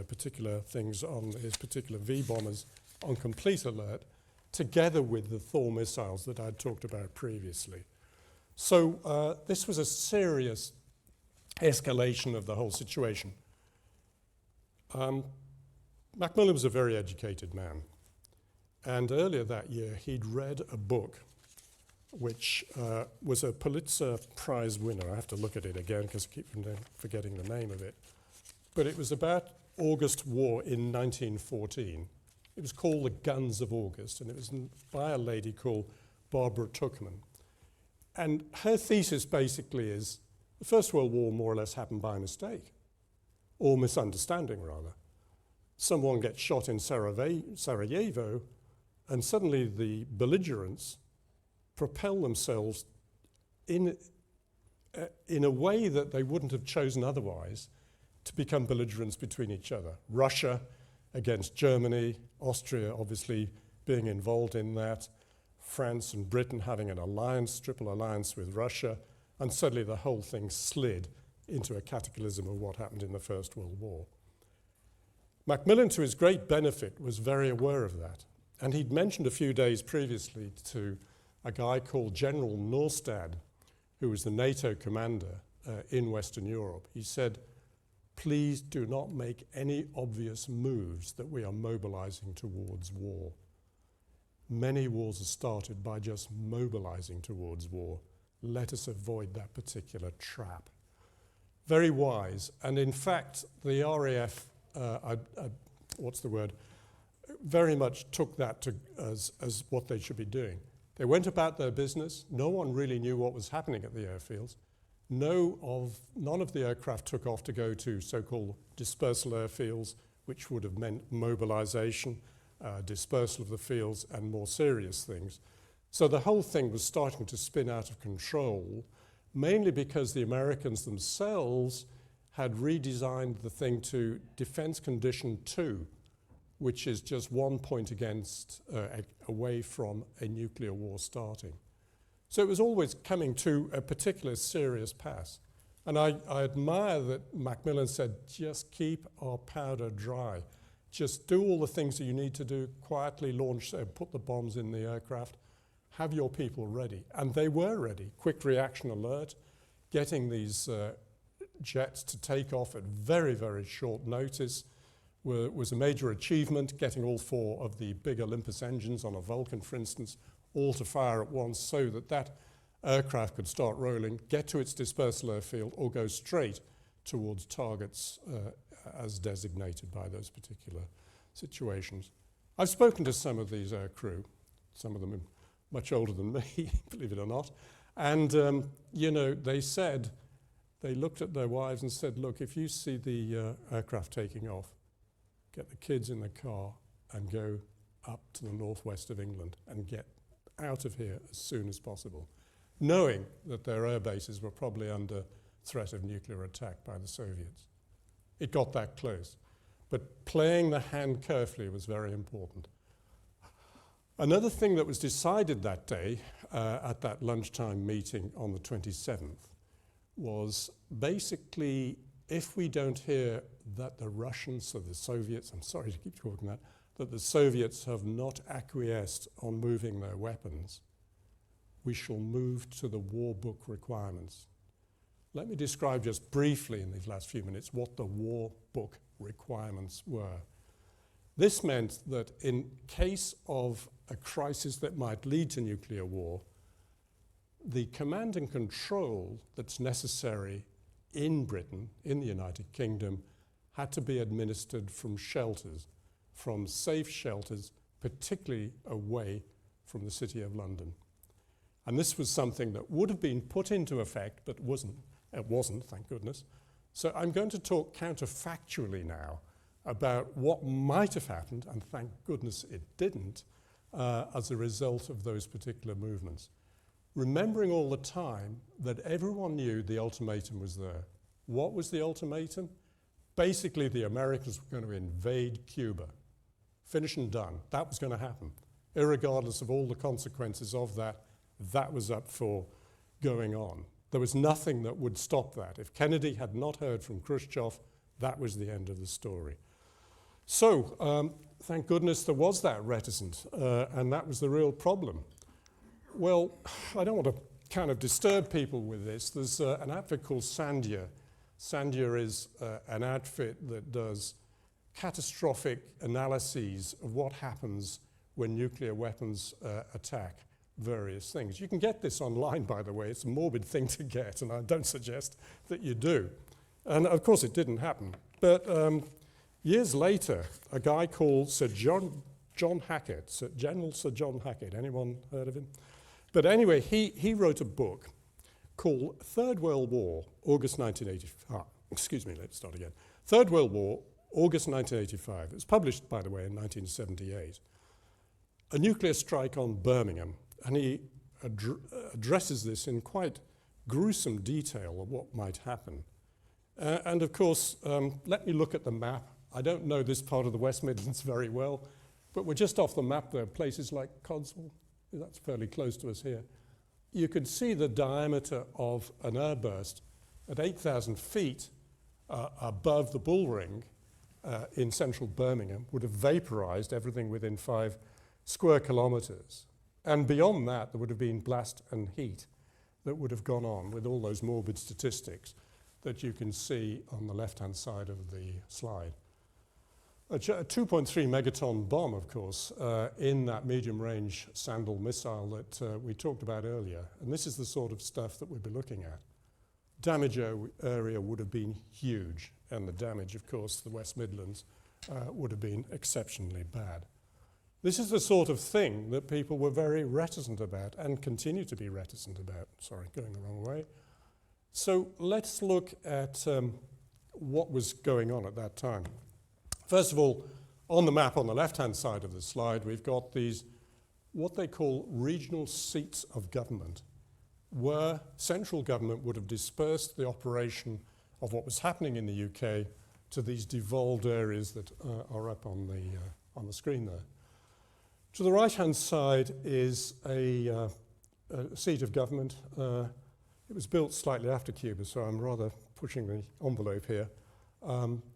particular things on, his particular V-bombers on complete alert, together with the Thor missiles that I'd talked about previously. So this was a serious escalation of the whole situation. Macmillan was a very educated man. And earlier that year, he'd read a book which was a Pulitzer Prize winner. I have to look at it again because I keep forgetting the name of it. But it was about August War in 1914. It was called The Guns of August, and it was by a lady called Barbara Tuchman. And her thesis basically is the First World War more or less happened by mistake, or misunderstanding rather. Someone gets shot in Sarajevo, and suddenly the belligerents propel themselves in a way that they wouldn't have chosen otherwise to become belligerents between each other. Russia against Germany, Austria obviously being involved in that, France and Britain having an alliance, triple alliance with Russia, and suddenly the whole thing slid into a cataclysm of what happened in the First World War. Macmillan, to his great benefit, was very aware of that. And he'd mentioned a few days previously to a guy called General Norstad, who was the NATO commander in Western Europe. He said, please do not make any obvious moves that we are mobilizing towards war. Many wars are started by just mobilizing towards war. Let us avoid that particular trap. Very wise. And in fact, the RAF, very much took that as what they should be doing. They went about their business. No one really knew what was happening at the airfields. None of the aircraft took off to go to so-called dispersal airfields, which would have meant mobilization, dispersal of the fields, and more serious things. So the whole thing was starting to spin out of control, mainly because the Americans themselves had redesigned the thing to Defense Condition 2, which is just 1 point away from a nuclear war starting. So it was always coming to a particular serious pass. And I admire that Macmillan said, just keep our powder dry. Just do all the things that you need to do, quietly launch, put the bombs in the aircraft, have your people ready. And they were ready. Quick reaction alert, getting these jets to take off at very, very short notice was a major achievement, getting all 4 of the big Olympus engines on a Vulcan, for instance, all to fire at once so that that aircraft could start rolling, get to its dispersal airfield, or go straight towards targets as designated by those particular situations. I've spoken to some of these air crew, some of them are much older than me, believe it or not, and you know, they said, they looked at their wives and said, look, if you see the aircraft taking off, get the kids in the car and go up to the northwest of England and get out of here as soon as possible, knowing that their air bases were probably under threat of nuclear attack by the Soviets. It got that close. But playing the hand carefully was very important. Another thing that was decided that day at that lunchtime meeting on the 27th was basically, if we don't hear that the Russians or the Soviets, I'm sorry to keep talking that the Soviets have not acquiesced on moving their weapons, we shall move to the war book requirements. Let me describe just briefly in these last few minutes what the war book requirements were. This meant that in case of a crisis that might lead to nuclear war, the command and control that's necessary in Britain, in the United Kingdom, had to be administered from shelters, from safe shelters, particularly away from the City of London. And this was something that would have been put into effect, but it wasn't, thank goodness. So I'm going to talk counterfactually now about what might have happened, and thank goodness it didn't, as a result of those particular movements. Remembering all the time that everyone knew the ultimatum was there. What was the ultimatum? Basically, the Americans were going to invade Cuba. Finish and done. That was going to happen. Irregardless of all the consequences of that, that was up for going on. There was nothing that would stop that. If Kennedy had not heard from Khrushchev, that was the end of the story. So, thank goodness there was that reticence, and that was the real problem. Well, I don't want to kind of disturb people with this. There's an outfit called Sandia. Sandia is an outfit that does catastrophic analyses of what happens when nuclear weapons attack various things. You can get this online, by the way. It's a morbid thing to get, and I don't suggest that you do. And of course, it didn't happen. But years later, a guy called Sir John Hackett, General Sir John Hackett, anyone heard of him? But anyway, he wrote a book called Third World War, August 1985. Excuse me, let's start again. Third World War, August 1985. It was published, by the way, in 1978. A nuclear strike on Birmingham, and he addresses this in quite gruesome detail of what might happen. And of course, let me look at the map. I don't know this part of the West Midlands very well, but we're just off the map there, places like Codswell. That's fairly close to us here. You could see the diameter of an airburst at 8,000 feet above the bull ring in central Birmingham would have vaporized everything within 5 square kilometers. And beyond that, there would have been blast and heat that would have gone on with all those morbid statistics that you can see on the left-hand side of the slide. A 2.3 megaton bomb, of course, in that medium-range Sandal missile that we talked about earlier. And this is the sort of stuff that we'd be looking at. Damage area would have been huge, and the damage, of course, the West Midlands would have been exceptionally bad. This is the sort of thing that people were very reticent about and continue to be reticent about. Sorry, going the wrong way. So let's look at what was going on at that time. First of all, on the map on the left-hand side of the slide, we've got these, what they call regional seats of government, where central government would have dispersed the operation of what was happening in the UK to these devolved areas that are up on the screen there. To the right-hand side is a seat of government It was built slightly after Cuba, so I'm rather pushing the envelope here.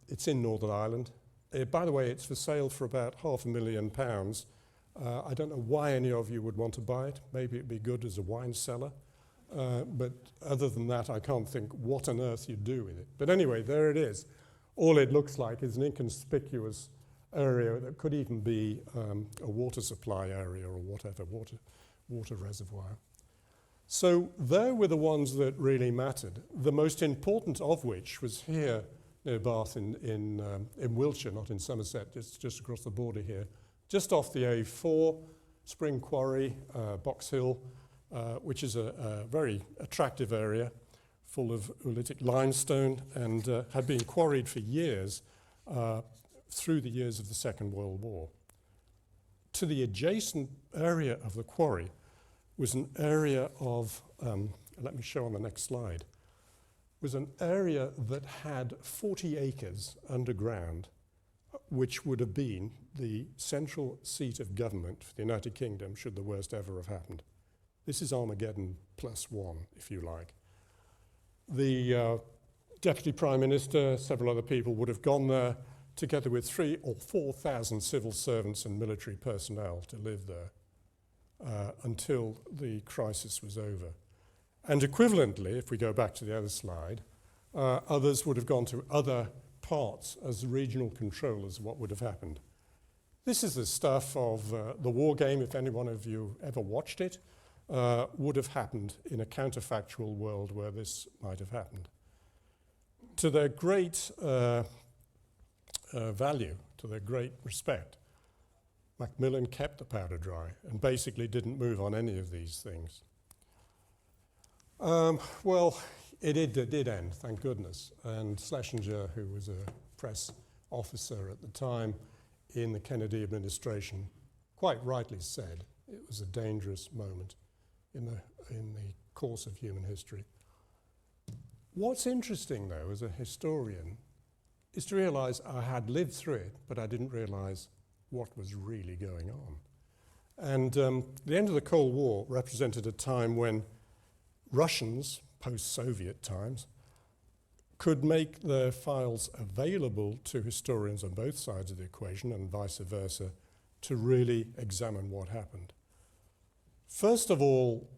It's in Northern Ireland. By the way, it's for sale for about £500,000. I don't know why any of you would want to buy it. Maybe it'd be good as a wine cellar. But other than that, I can't think what on earth you'd do with it. But anyway, there it is. All it looks like is an inconspicuous area that could even be a water supply area or whatever, water reservoir. So there were the ones that really mattered, the most important of which was here near Bath in Wiltshire, not in Somerset, just across the border here, just off the A4, Spring Quarry, Box Hill, which is a very attractive area full of oolitic limestone and had been quarried for years through the years of the Second World War. To the adjacent area of the quarry was an area of, let me show on the next slide, was an area that had 40 acres underground, which would have been the central seat of government for the United Kingdom should the worst ever have happened. This is Armageddon +1, if you like. The Deputy Prime Minister, several other people would have gone there together with 3,000 or 4,000 civil servants and military personnel to live there until the crisis was over. And equivalently, if we go back to the other slide, others would have gone to other parts as regional controllers of what would have happened. This is the stuff of the war game, if any one of you ever watched it, would have happened in a counterfactual world where this might have happened. To their great value, to their great respect, Macmillan kept the powder dry and basically didn't move on any of these things. Well, it did end, thank goodness. And Schlesinger, who was a press officer at the time in the Kennedy administration, quite rightly said it was a dangerous moment in the course of human history. What's interesting, though, as a historian, is to realize I had lived through it, but I didn't realize what was really going on. And the end of the Cold War represented a time when Russians, post-Soviet times, could make their files available to historians on both sides of the equation and vice versa to really examine what happened. First of all,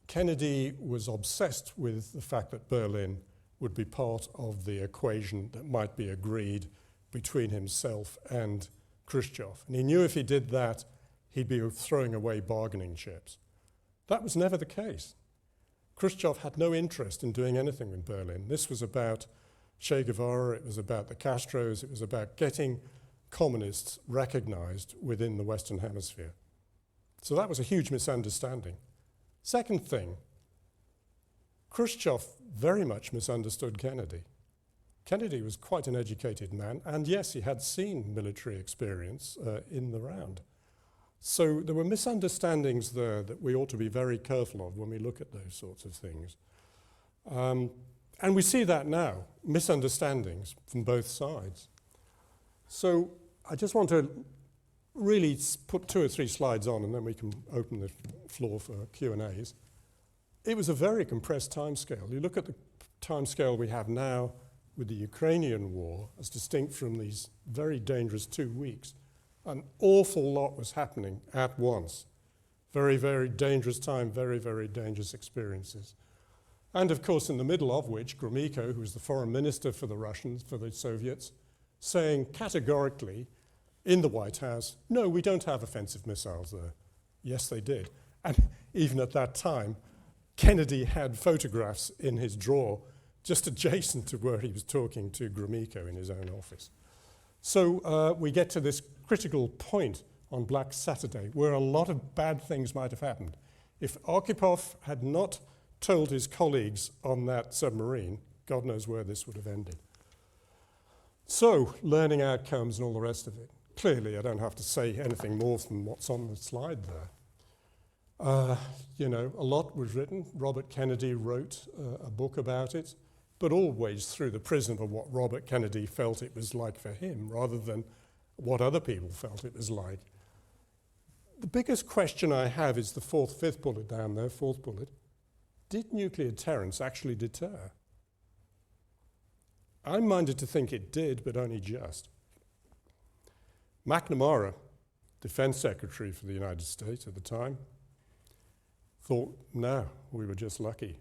Kennedy was obsessed with the fact that Berlin would be part of the equation that might be agreed between himself and Khrushchev. And he knew if he did that, he'd be throwing away bargaining chips. That was never the case. Khrushchev had no interest in doing anything in Berlin. This was about Che Guevara, it was about the Castros, it was about getting communists recognized within the Western Hemisphere. So that was a huge misunderstanding. Second thing, Khrushchev very much misunderstood Kennedy. Kennedy was quite an educated man, and yes, he had seen military experience in the round. So there were misunderstandings there that we ought to be very careful of when we look at those sorts of things. And we see that now, misunderstandings from both sides. So I just want to really put 2 or 3 slides on, and then we can open the floor for Q&As. It was a very compressed timescale. You look at the timescale we have now with the Ukrainian war, as distinct from these very dangerous 2 weeks. An awful lot was happening at once. Very, very dangerous time, very, very dangerous experiences. And of course, in the middle of which, Gromyko, who was the foreign minister for the Russians, for the Soviets, saying categorically in the White House, no, we don't have offensive missiles there. Yes, they did. And even at that time, Kennedy had photographs in his drawer just adjacent to where he was talking to Gromyko in his own office. So we get to this critical point on Black Saturday where a lot of bad things might have happened. If Arkhipov had not told his colleagues on that submarine, God knows where this would have ended. So, learning outcomes and all the rest of it. Clearly, I don't have to say anything more than what's on the slide there. You know, a lot was written. Robert Kennedy wrote a book about it, but always through the prism of what Robert Kennedy felt it was like for him, rather than what other people felt it was like. The biggest question I have is the 4th, 5th bullet down there, 4th bullet. did nuclear deterrence actually deter? I'm minded to think it did, but only just. McNamara, Defense Secretary for the United States at the time, thought, no, we were just lucky.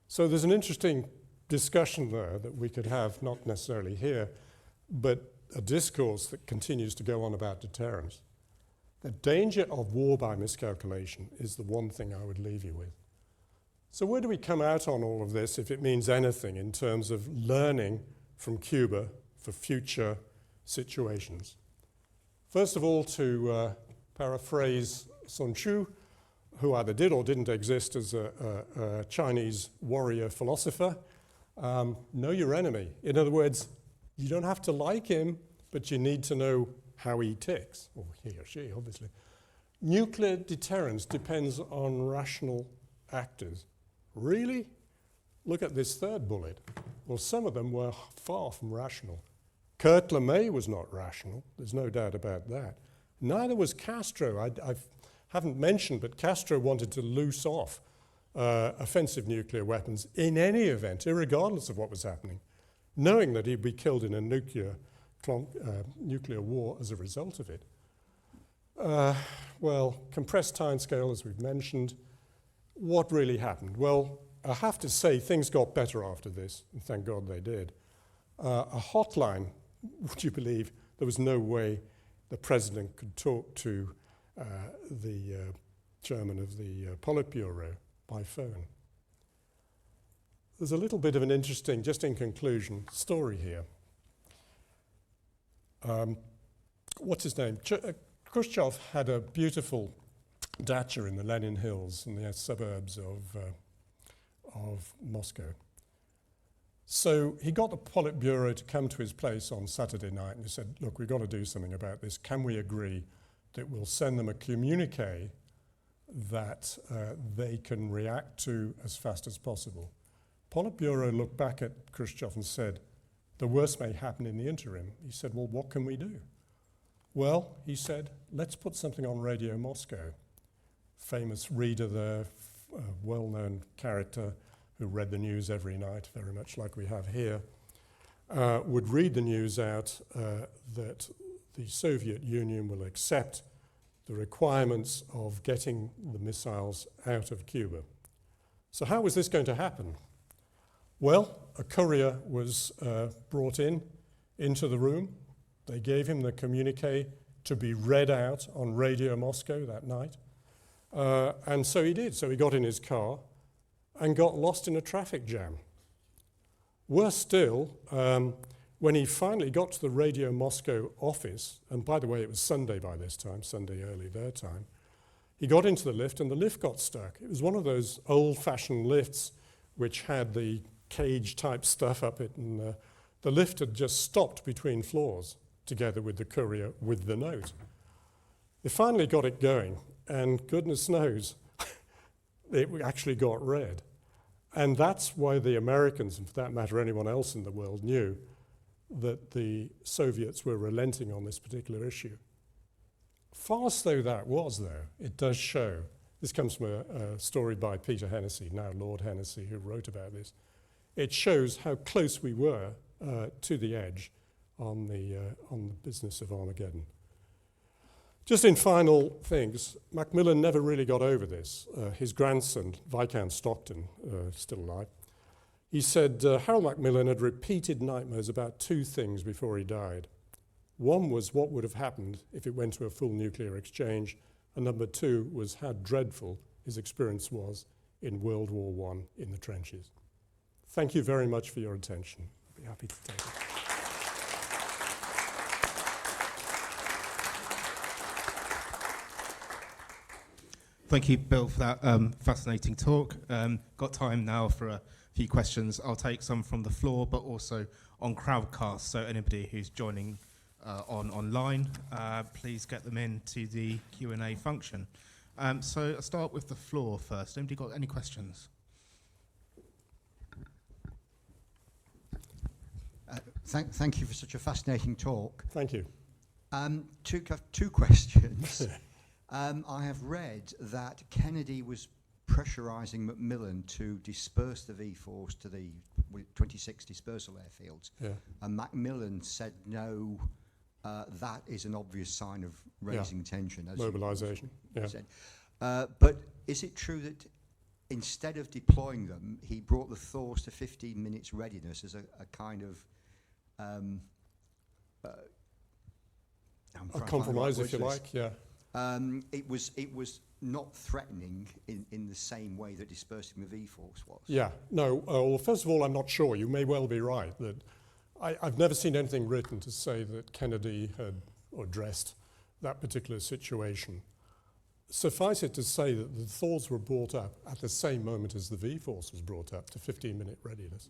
So there's an interesting discussion there that we could have, not necessarily here, but a discourse that continues to go on about deterrence. The danger of war by miscalculation is the one thing I would leave you with. So where do we come out on all of this, if it means anything, in terms of learning from Cuba for future situations? First of all, to paraphrase Sun Tzu, who either did or didn't exist as a Chinese warrior philosopher, know your enemy. In other words, you don't have to like him, but you need to know how he ticks, or he or she, obviously. Nuclear deterrence depends on rational actors. Really? Look at this third bullet. Well, some of them were far from rational. Kurt LeMay was not rational. There's no doubt about that. Neither was Castro. I haven't mentioned, but Castro wanted to loose off offensive nuclear weapons in any event, irregardless of what was happening, knowing that he'd be killed in a nuclear war as a result of it. Well, compressed timescale, as we've mentioned. What really happened? Well, I have to say things got better after this, and thank God they did. A hotline, would you believe, there was no way the president could talk to the chairman of the Politburo by phone. There's a little bit of an interesting, just in conclusion, story here. What's his name? Khrushchev had a beautiful dacha in the Lenin Hills in the suburbs of Moscow. So he got the Politburo to come to his place on Saturday night and he said, look, we've got to do something about this. Can we agree that we'll send them a communique that they can react to as fast as possible? Politburo looked back at Khrushchev and said, the worst may happen in the interim. He said, well, what can we do? Well, he said, let's put something on Radio Moscow. Famous reader there, well-known character who read the news every night, very much like we have here, would read the news out that the Soviet Union will accept the requirements of getting the missiles out of Cuba. So how was this going to happen? Well, a courier was brought into the room. They gave him the communique to be read out on Radio Moscow that night. And so he did. So he got in his car and got lost in a traffic jam. Worse still, when he finally got to the Radio Moscow office, and by the way, it was Sunday by this time, Sunday early their time, he got into the lift and the lift got stuck. It was one of those old-fashioned lifts which had the cage-type stuff up it, and the lift had just stopped between floors together with the courier with the note. They finally got it going, and goodness knows, it actually got read. And that's why the Americans, and for that matter anyone else in the world, knew that the Soviets were relenting on this particular issue. Fast though that was, though, it does show, this comes from a story by Peter Hennessy, now Lord Hennessy, who wrote about this. It shows how close we were to the edge on the business of Armageddon. Just in final things, Macmillan never really got over this. His grandson, Viscount Stockton, still alive, he said Harold Macmillan had repeated nightmares about two things before he died. One was what would have happened if it went to a full nuclear exchange, and number two was how dreadful his experience was in World War I in the trenches. Thank you very much for your attention. I'll be happy to take it. Thank you, Bill, for that fascinating talk. Got time now for a few questions. I'll take some from the floor, but also on Crowdcast. So anybody who's joining online, please get them into the Q&A function. So I'll start with the floor first. Anybody got any questions? Thank you for such a fascinating talk. Thank you. Two questions. I have read that Kennedy was pressurising Macmillan to disperse the V-Force to the 26 dispersal airfields. Yeah. And Macmillan said, no, that is an obvious sign of raising tension. As Mobilisation. you Yeah. said. But is it true that instead of deploying them, he brought the Thors to 15 minutes readiness as a kind of A compromise, if you like, yeah. It was not threatening in the same way that dispersing the V-Force was. Yeah, no, well, first of all, I'm not sure. You may well be right that I've never seen anything written to say that Kennedy had addressed that particular situation. Suffice it to say that the Thors were brought up at the same moment as the V-Force was brought up to 15-minute readiness.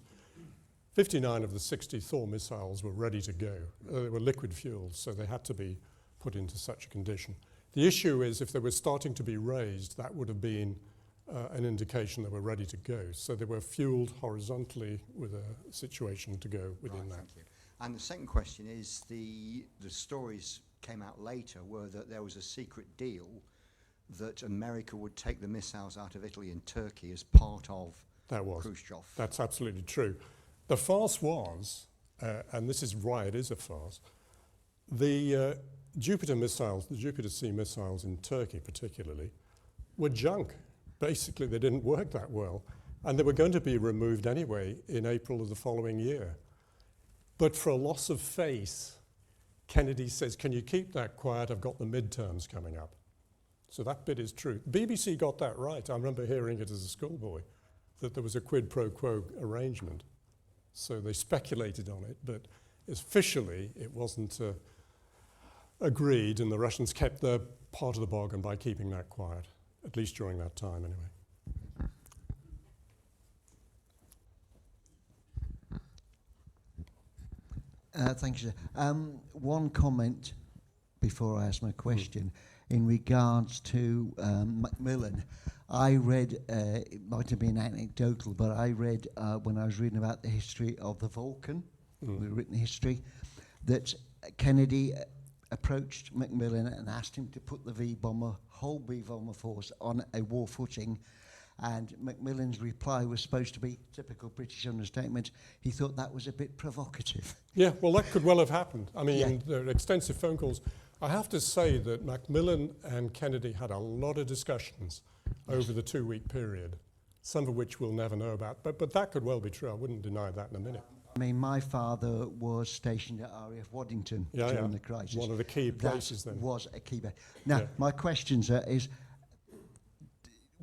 59 of the 60 Thor missiles were ready to go. They were liquid fueled, so they had to be put into such a condition. The issue is if they were starting to be raised, that would have been an indication they were ready to go. So they were fueled horizontally with a situation to go within that. Thank you. And the second question is the stories came out later were that there was a secret deal that America would take the missiles out of Italy and Turkey as part of Khrushchev. That's absolutely true. The farce was, and this is why it is a farce, the Jupiter missiles, the Jupiter C missiles in Turkey particularly, were junk. Basically, they didn't work that well. And they were going to be removed anyway in April of the following year. But for a loss of faith, Kennedy says, can you keep that quiet? I've got the midterms coming up. So that bit is true. BBC got that right. I remember hearing it as a schoolboy, that there was a quid pro quo arrangement. So they speculated on it, but officially it wasn't agreed, and the Russians kept their part of the bargain by keeping that quiet, at least during that time anyway. Thank you, sir. One comment before I ask my question. In regards to Macmillan, I read, it might have been anecdotal, but I read when I was reading about the history of the Vulcan, the written history, that Kennedy approached Macmillan and asked him to put the whole V-bomber force on a war footing. And Macmillan's reply was supposed to be typical British understatement. He thought that was a bit provocative. Yeah, well, that could well have happened. I mean, there are extensive phone calls. I have to say that Macmillan and Kennedy had a lot of discussions over the 2-week period, some of which we'll never know about. But that could well be true. I wouldn't deny that in a minute. I mean, my father was stationed at RAF Waddington during the crisis. One of the key places then. That was a key base. Now, my question, sir, is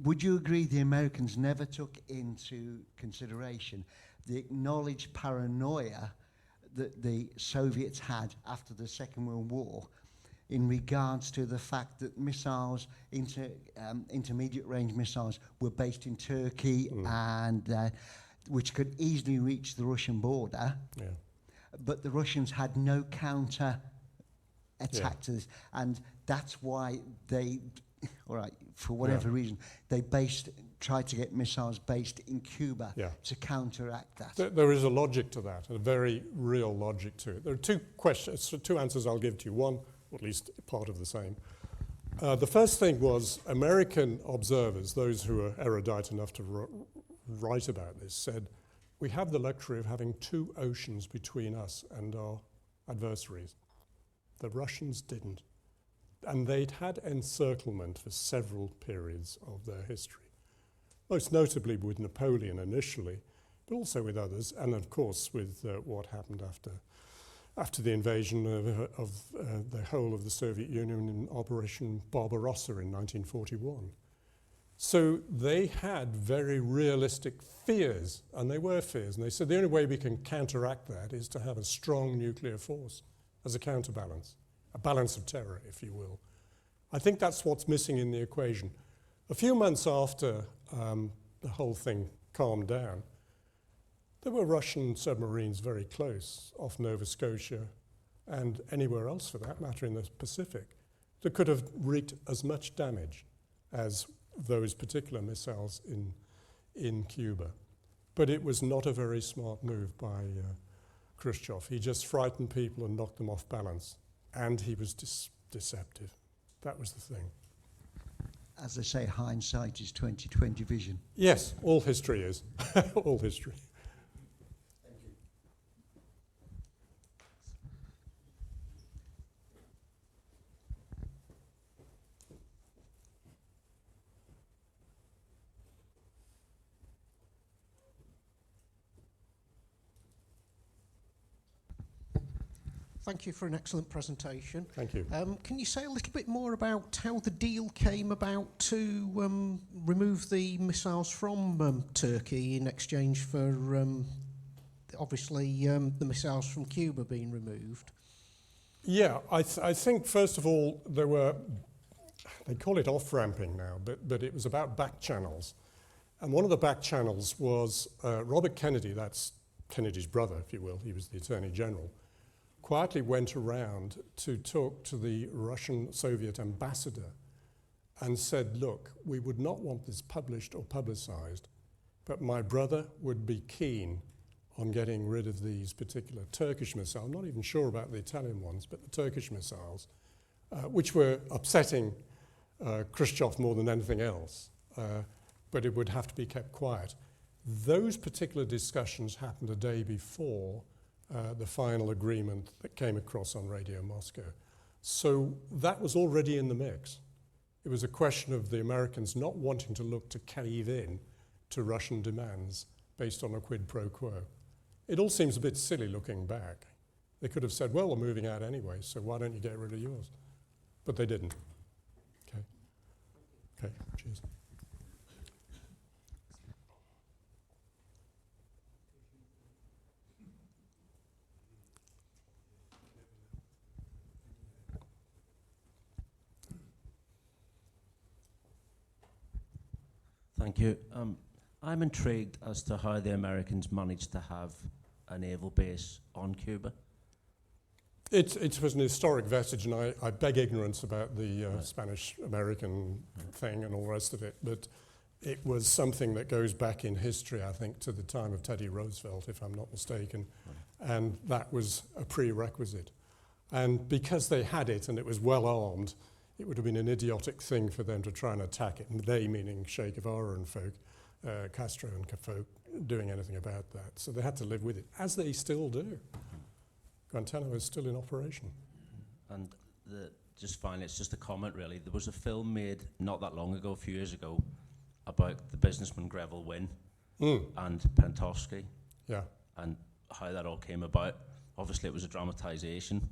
would you agree the Americans never took into consideration the acknowledged paranoia that the Soviets had after the Second World War in regards to the fact that missiles, intermediate range missiles, were based in Turkey and which could easily reach the Russian border, but the Russians had no counter attack to this, and that's why they, all right, for whatever reason, they tried to get missiles based in Cuba to counteract that. There is a logic to that, a very real logic to it. There are two answers I'll give to you. One, or at least part of the same. The first thing was American observers, those who are erudite enough to write about this, said, we have the luxury of having 2 oceans between us and our adversaries. The Russians didn't. And they'd had encirclement for several periods of their history, most notably with Napoleon initially, but also with others, and of course with what happened after the invasion of the whole of the Soviet Union in Operation Barbarossa in 1941. So they had very realistic fears, and they were fears, and they said the only way we can counteract that is to have a strong nuclear force as a counterbalance, a balance of terror, if you will. I think that's what's missing in the equation. A few months after the whole thing calmed down, there were Russian submarines very close off Nova Scotia and anywhere else for that matter in the Pacific that could have wreaked as much damage as those particular missiles in Cuba. But it was not a very smart move by Khrushchev. He just frightened people and knocked them off balance. And he was deceptive. That was the thing. as they say, hindsight is 20/20 vision. Yes, all history is. All history. Thank you for an excellent presentation. Thank you. Can you say a little bit more about how the deal came about to remove the missiles from Turkey in exchange for obviously the missiles from Cuba being removed? Yeah, I think first of all there were, they call it off-ramping now, but it was about back channels. And one of the back channels was Robert Kennedy, that's Kennedy's brother, if you will, he was the Attorney General, quietly went around to talk to the Russian Soviet ambassador and said, look, we would not want this published or publicized, but my brother would be keen on getting rid of these particular Turkish missiles. I'm not even sure about the Italian ones, but the Turkish missiles, which were upsetting Khrushchev more than anything else, but it would have to be kept quiet. Those particular discussions happened a day before the final agreement that came across on Radio Moscow. So that was already in the mix. It was a question of the Americans not wanting to look to cave in to Russian demands based on a quid pro quo. It all seems a bit silly looking back. They could have said, well, we're moving out anyway, so why don't you get rid of yours? But they didn't. Okay. Okay, cheers. Thank you. I'm intrigued as to how the Americans managed to have a naval base on Cuba. It was an historic vestige, and I beg ignorance about the Spanish-American thing and all the rest of it, but it was something that goes back in history, I think, to the time of Teddy Roosevelt, if I'm not mistaken, and that was a prerequisite. And because they had it and it was well armed, it would have been an idiotic thing for them to try and attack it, and they meaning Che Guevara and folk, Castro and folk, doing anything about that. So they had to live with it, as they still do. Guantanamo is still in operation. And just finally, it's just a comment really. There was a film made not that long ago, a few years ago, about the businessman Greville Wynne and Pentovsky, and how that all came about. Obviously, it was a dramatisation.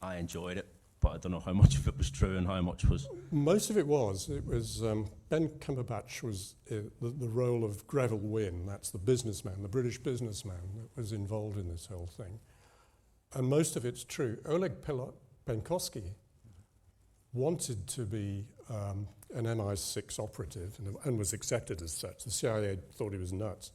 I enjoyed it, but I don't know how much of it was true and how much was... Most of it was. It was Ben Cumberbatch was the role of Greville Wynne. That's the businessman, the British businessman that was involved in this whole thing. And most of it's true. Oleg Penkovsky wanted to be an MI6 operative and was accepted as such. The CIA thought he was nuts.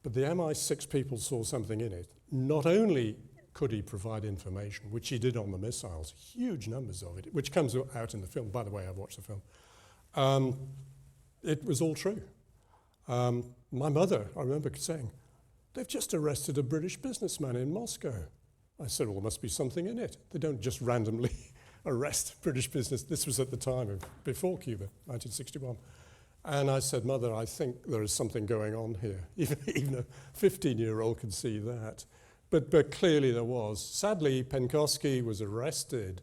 But the MI6 people saw something in it. Not only could he provide information, which he did on the missiles, huge numbers of it, which comes out in the film. By the way, I've watched the film. It was all true. My mother, I remember saying, they've just arrested a British businessman in Moscow. I said, well, there must be something in it. They don't just randomly arrest British business. This was at the time of before Cuba, 1961. And I said, Mother, I think there is something going on here. Even a 15-year-old can see that. But clearly there was. Sadly, Penkovsky was arrested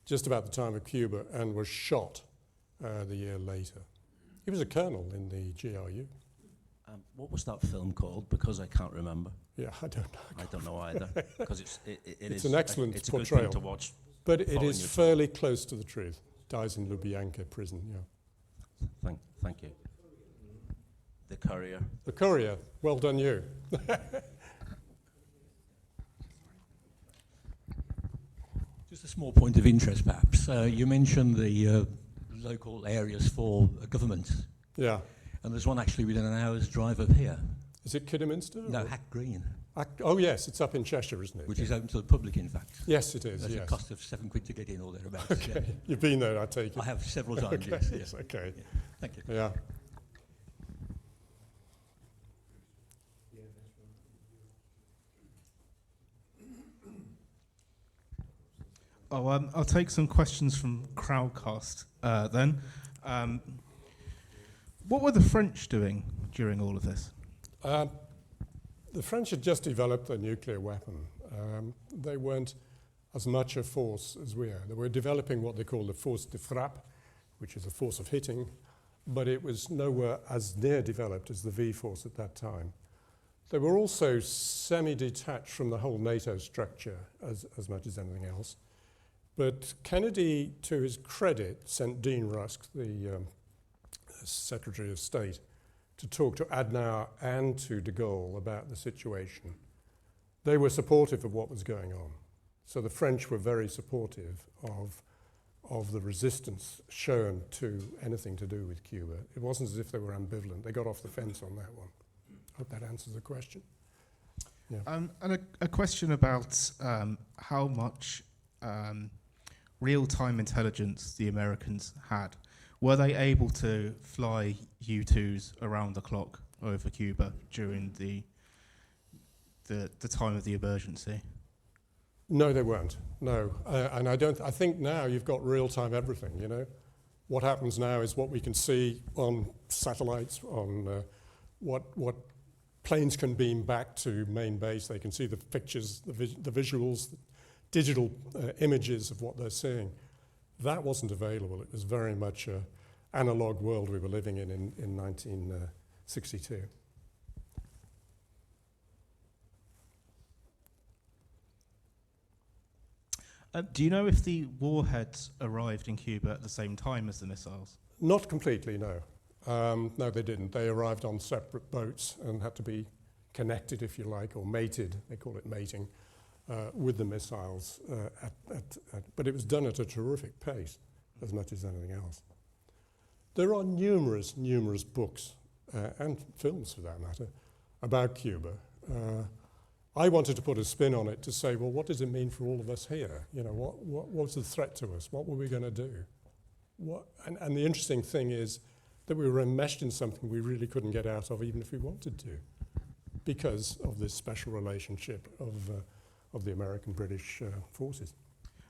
just about the time of Cuba and was shot the year later. He was a colonel in the GRU. What was that film called? Because I can't remember. Yeah, I don't know. I don't know either. Because it's an excellent it's portrayal. A good thing to watch. But it is fairly close to the truth. Dies in Lubyanka prison, yeah. Thank you. The Courier. The Courier. Well done, you. Just a small point of interest, perhaps. You mentioned the local areas for government. Yeah. And there's one actually within an hour's drive of here. Is it Kidderminster? No, Hack Green. Oh, yes, it's up in Cheshire, isn't it? Which is open to the public, in fact. Yes, it is, There's yes. a cost of £7 to get in or thereabouts. Okay, yeah. You've been there, I take it. I have several times, Okay, yes. Yeah. okay. Yeah. Thank you. Yeah. I'll take some questions from Crowdcast then. What were the French doing during all of this? The French had just developed a nuclear weapon. They weren't as much a force as we are. They were developing what they call the force de frappe, which is a force of hitting, but it was nowhere as near developed as the V force at that time. They were also semi-detached from the whole NATO structure as much as anything else. But Kennedy, to his credit, sent Dean Rusk, the Secretary of State, to talk to Adenauer and to de Gaulle about the situation. They were supportive of what was going on. So the French were very supportive of the resistance shown to anything to do with Cuba. It wasn't as if they were ambivalent. They got off the fence on that one. Hope that answers the question. Yeah. And a question about how much real-time intelligence the Americans had. Were they able to fly U-2s around the clock over Cuba during the time of the emergency? No, they weren't. No, and I think now you've got real-time everything. You know, what happens now is what we can see on satellites, on what planes can beam back to main base. They can see the pictures, the visuals, the digital images of what they're seeing. That wasn't available. It was very much an analog world we were living in 1962. Do you know if the warheads arrived in Cuba at the same time as the missiles? Not completely, no. No, they didn't. They arrived on separate boats and had to be connected, if you like, or mated, they call it mating, with the missiles. But it was done at a terrific pace, as much as anything else. There are numerous books, and films for that matter, about Cuba. I wanted to put a spin on it to say, well, what does it mean for all of us here? You know, what was the threat to us? What were we going to do? And the interesting thing is that we were enmeshed in something we really couldn't get out of, even if we wanted to, because of this special relationship of the American-British forces.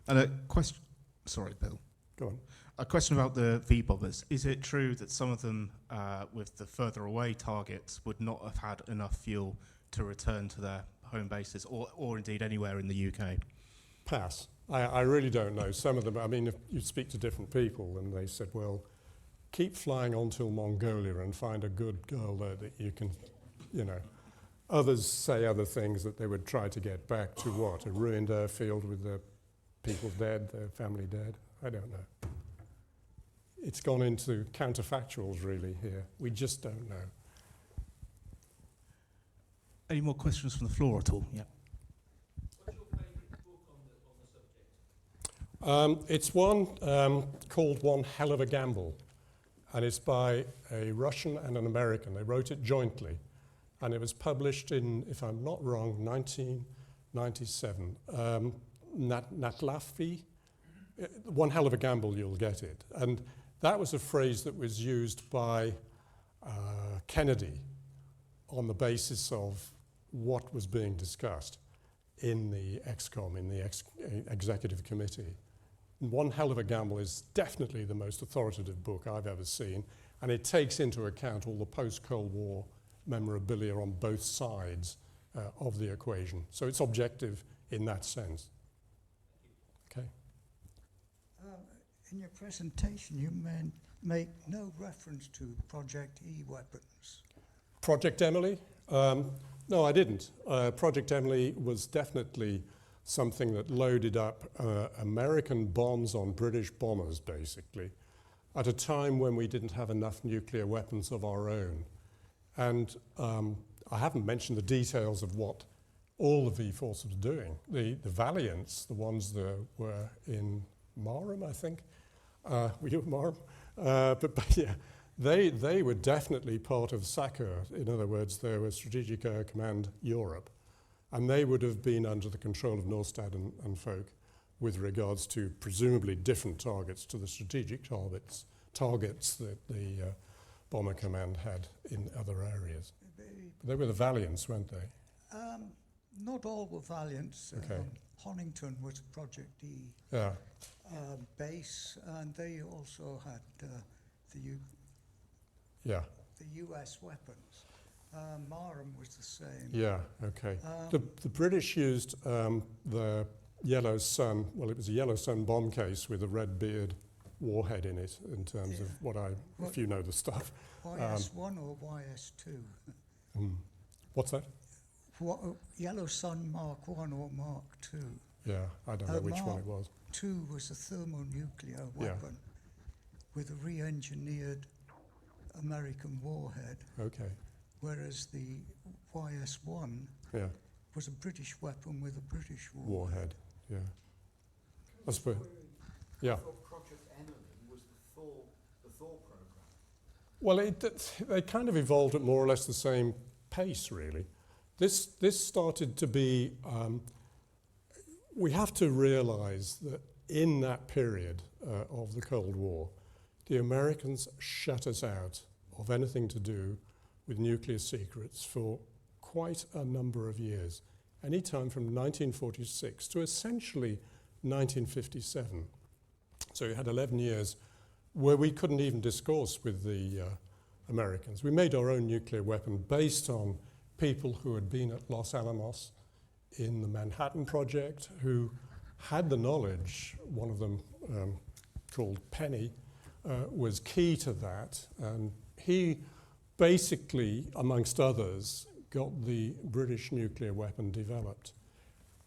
And a question, sorry, Bill. Go on. A question about the V-bombers. Is it true that some of them, with the further away targets, would not have had enough fuel to return to their home bases, or indeed anywhere in the UK? Pass. I really don't know. Some of them, I mean, if you speak to different people and they said, well, keep flying on till Mongolia and find a good girl there that you can, you know. Others say other things, that they would try to get back to what? A ruined airfield with their people dead, their family dead? I don't know. It's gone into counterfactuals really here. We just don't know. Any more questions from the floor at all? Yeah. What's your favourite book on the subject? It's one called One Hell of a Gamble, and it's by a Russian and an American. They wrote it jointly, and it was published in, if I'm not wrong, 1997. Natlafi, One Hell of a Gamble, you'll get it. And that was a phrase that was used by Kennedy on the basis of what was being discussed in the ExComm, in the Executive Committee. One Hell of a Gamble is definitely the most authoritative book I've ever seen, and it takes into account all the post-Cold War memorabilia on both sides of the equation. So it's objective in that sense. Okay. In your presentation, you make no reference to Project E weapons. Project Emily? No, I didn't. Project Emily was definitely something that loaded up American bombs on British bombers, basically, at a time when we didn't have enough nuclear weapons of our own. And I haven't mentioned the details of what all the V-Force was doing. The Valiants, the ones that were in Marham, I think. Were you at Marham? But yeah, they were definitely part of SACEUR. In other words, they were Strategic Air Command Europe. And they would have been under the control of Norstad and Folk with regards to presumably different targets to the strategic targets that the Bomber Command had in other areas. But they were the Valiants, weren't they? Not all were Valiant. Okay. Honington was Project E Yeah. base, and they also had Yeah. the US weapons. Marham was the same. Yeah. Okay. The British used the Yellow Sun. Well, it was a Yellow Sun bomb case with a red beard warhead in it. In terms of if you know the stuff. YS1 or YS2? What's that? Yellow Sun Mark 1 or Mark 2? Yeah, I don't know which one it was. 2 was a thermonuclear weapon with a re-engineered American warhead. Okay. Whereas the YS1 was a British weapon with a British warhead. Yeah. I suppose. Yeah. Project Emily was the Thor program. Well, they kind of evolved at more or less the same pace, really. This started to be. We have to realise that in that period of the Cold War, the Americans shut us out of anything to do with nuclear secrets for quite a number of years, any time from 1946 to essentially 1957. So you had 11 years where we couldn't even discourse with the Americans. We made our own nuclear weapon based on people who had been at Los Alamos in the Manhattan Project, who had the knowledge. One of them, called Penny, was key to that, and he basically, amongst others, got the British nuclear weapon developed.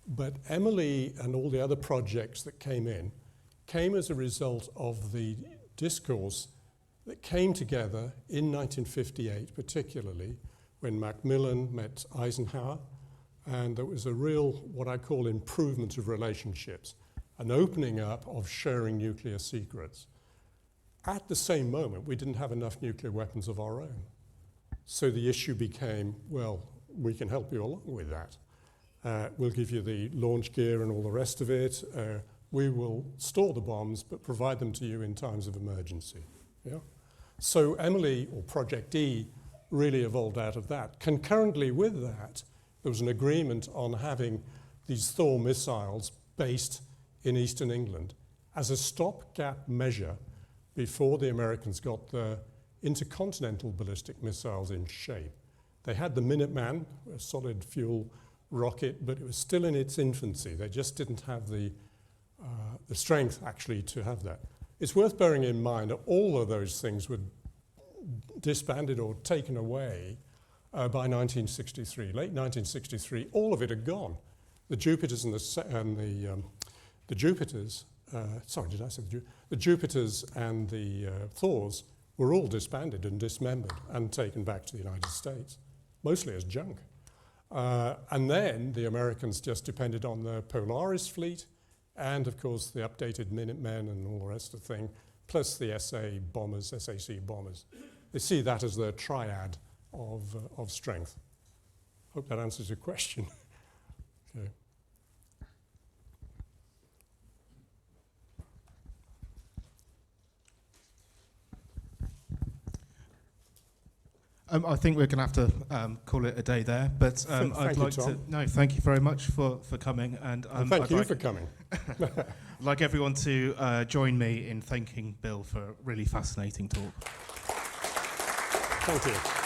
But Emily and all the other projects that came as a result of the discourse that came together in 1958, particularly when Macmillan met Eisenhower, and there was a real, what I call, improvement of relationships, an opening up of sharing nuclear secrets. At the same moment, we didn't have enough nuclear weapons of our own. So the issue became, well, we can help you along with that. We'll give you the launch gear and all the rest of it. We will store the bombs, but provide them to you in times of emergency. Yeah? So Emily, or Project E, really evolved out of that. Concurrently with that, there was an agreement on having these Thor missiles based in eastern England as a stopgap measure before the Americans got the intercontinental ballistic missiles in shape. They had the Minuteman, a solid fuel rocket, but it was still in its infancy. They just didn't have the strength actually to have that. It's worth bearing in mind that all of those things were disbanded or taken away by 1963, late 1963. All of it had gone. The Jupiters and the Jupiters. Sorry, did I say the Jupiters and the Thors were all disbanded and dismembered and taken back to the United States, mostly as junk. And then the Americans just depended on the Polaris fleet and, of course, the updated Minutemen and all the rest of the thing, plus the SA bombers, SAC bombers. They see that as their triad of strength. Hope that answers your question. Okay. I think we're going to have to call it a day there, but I'd like to. No, thank you very much for coming, and thank you for coming. I'd like everyone to join me in thanking Bill for a really fascinating talk. Thank you.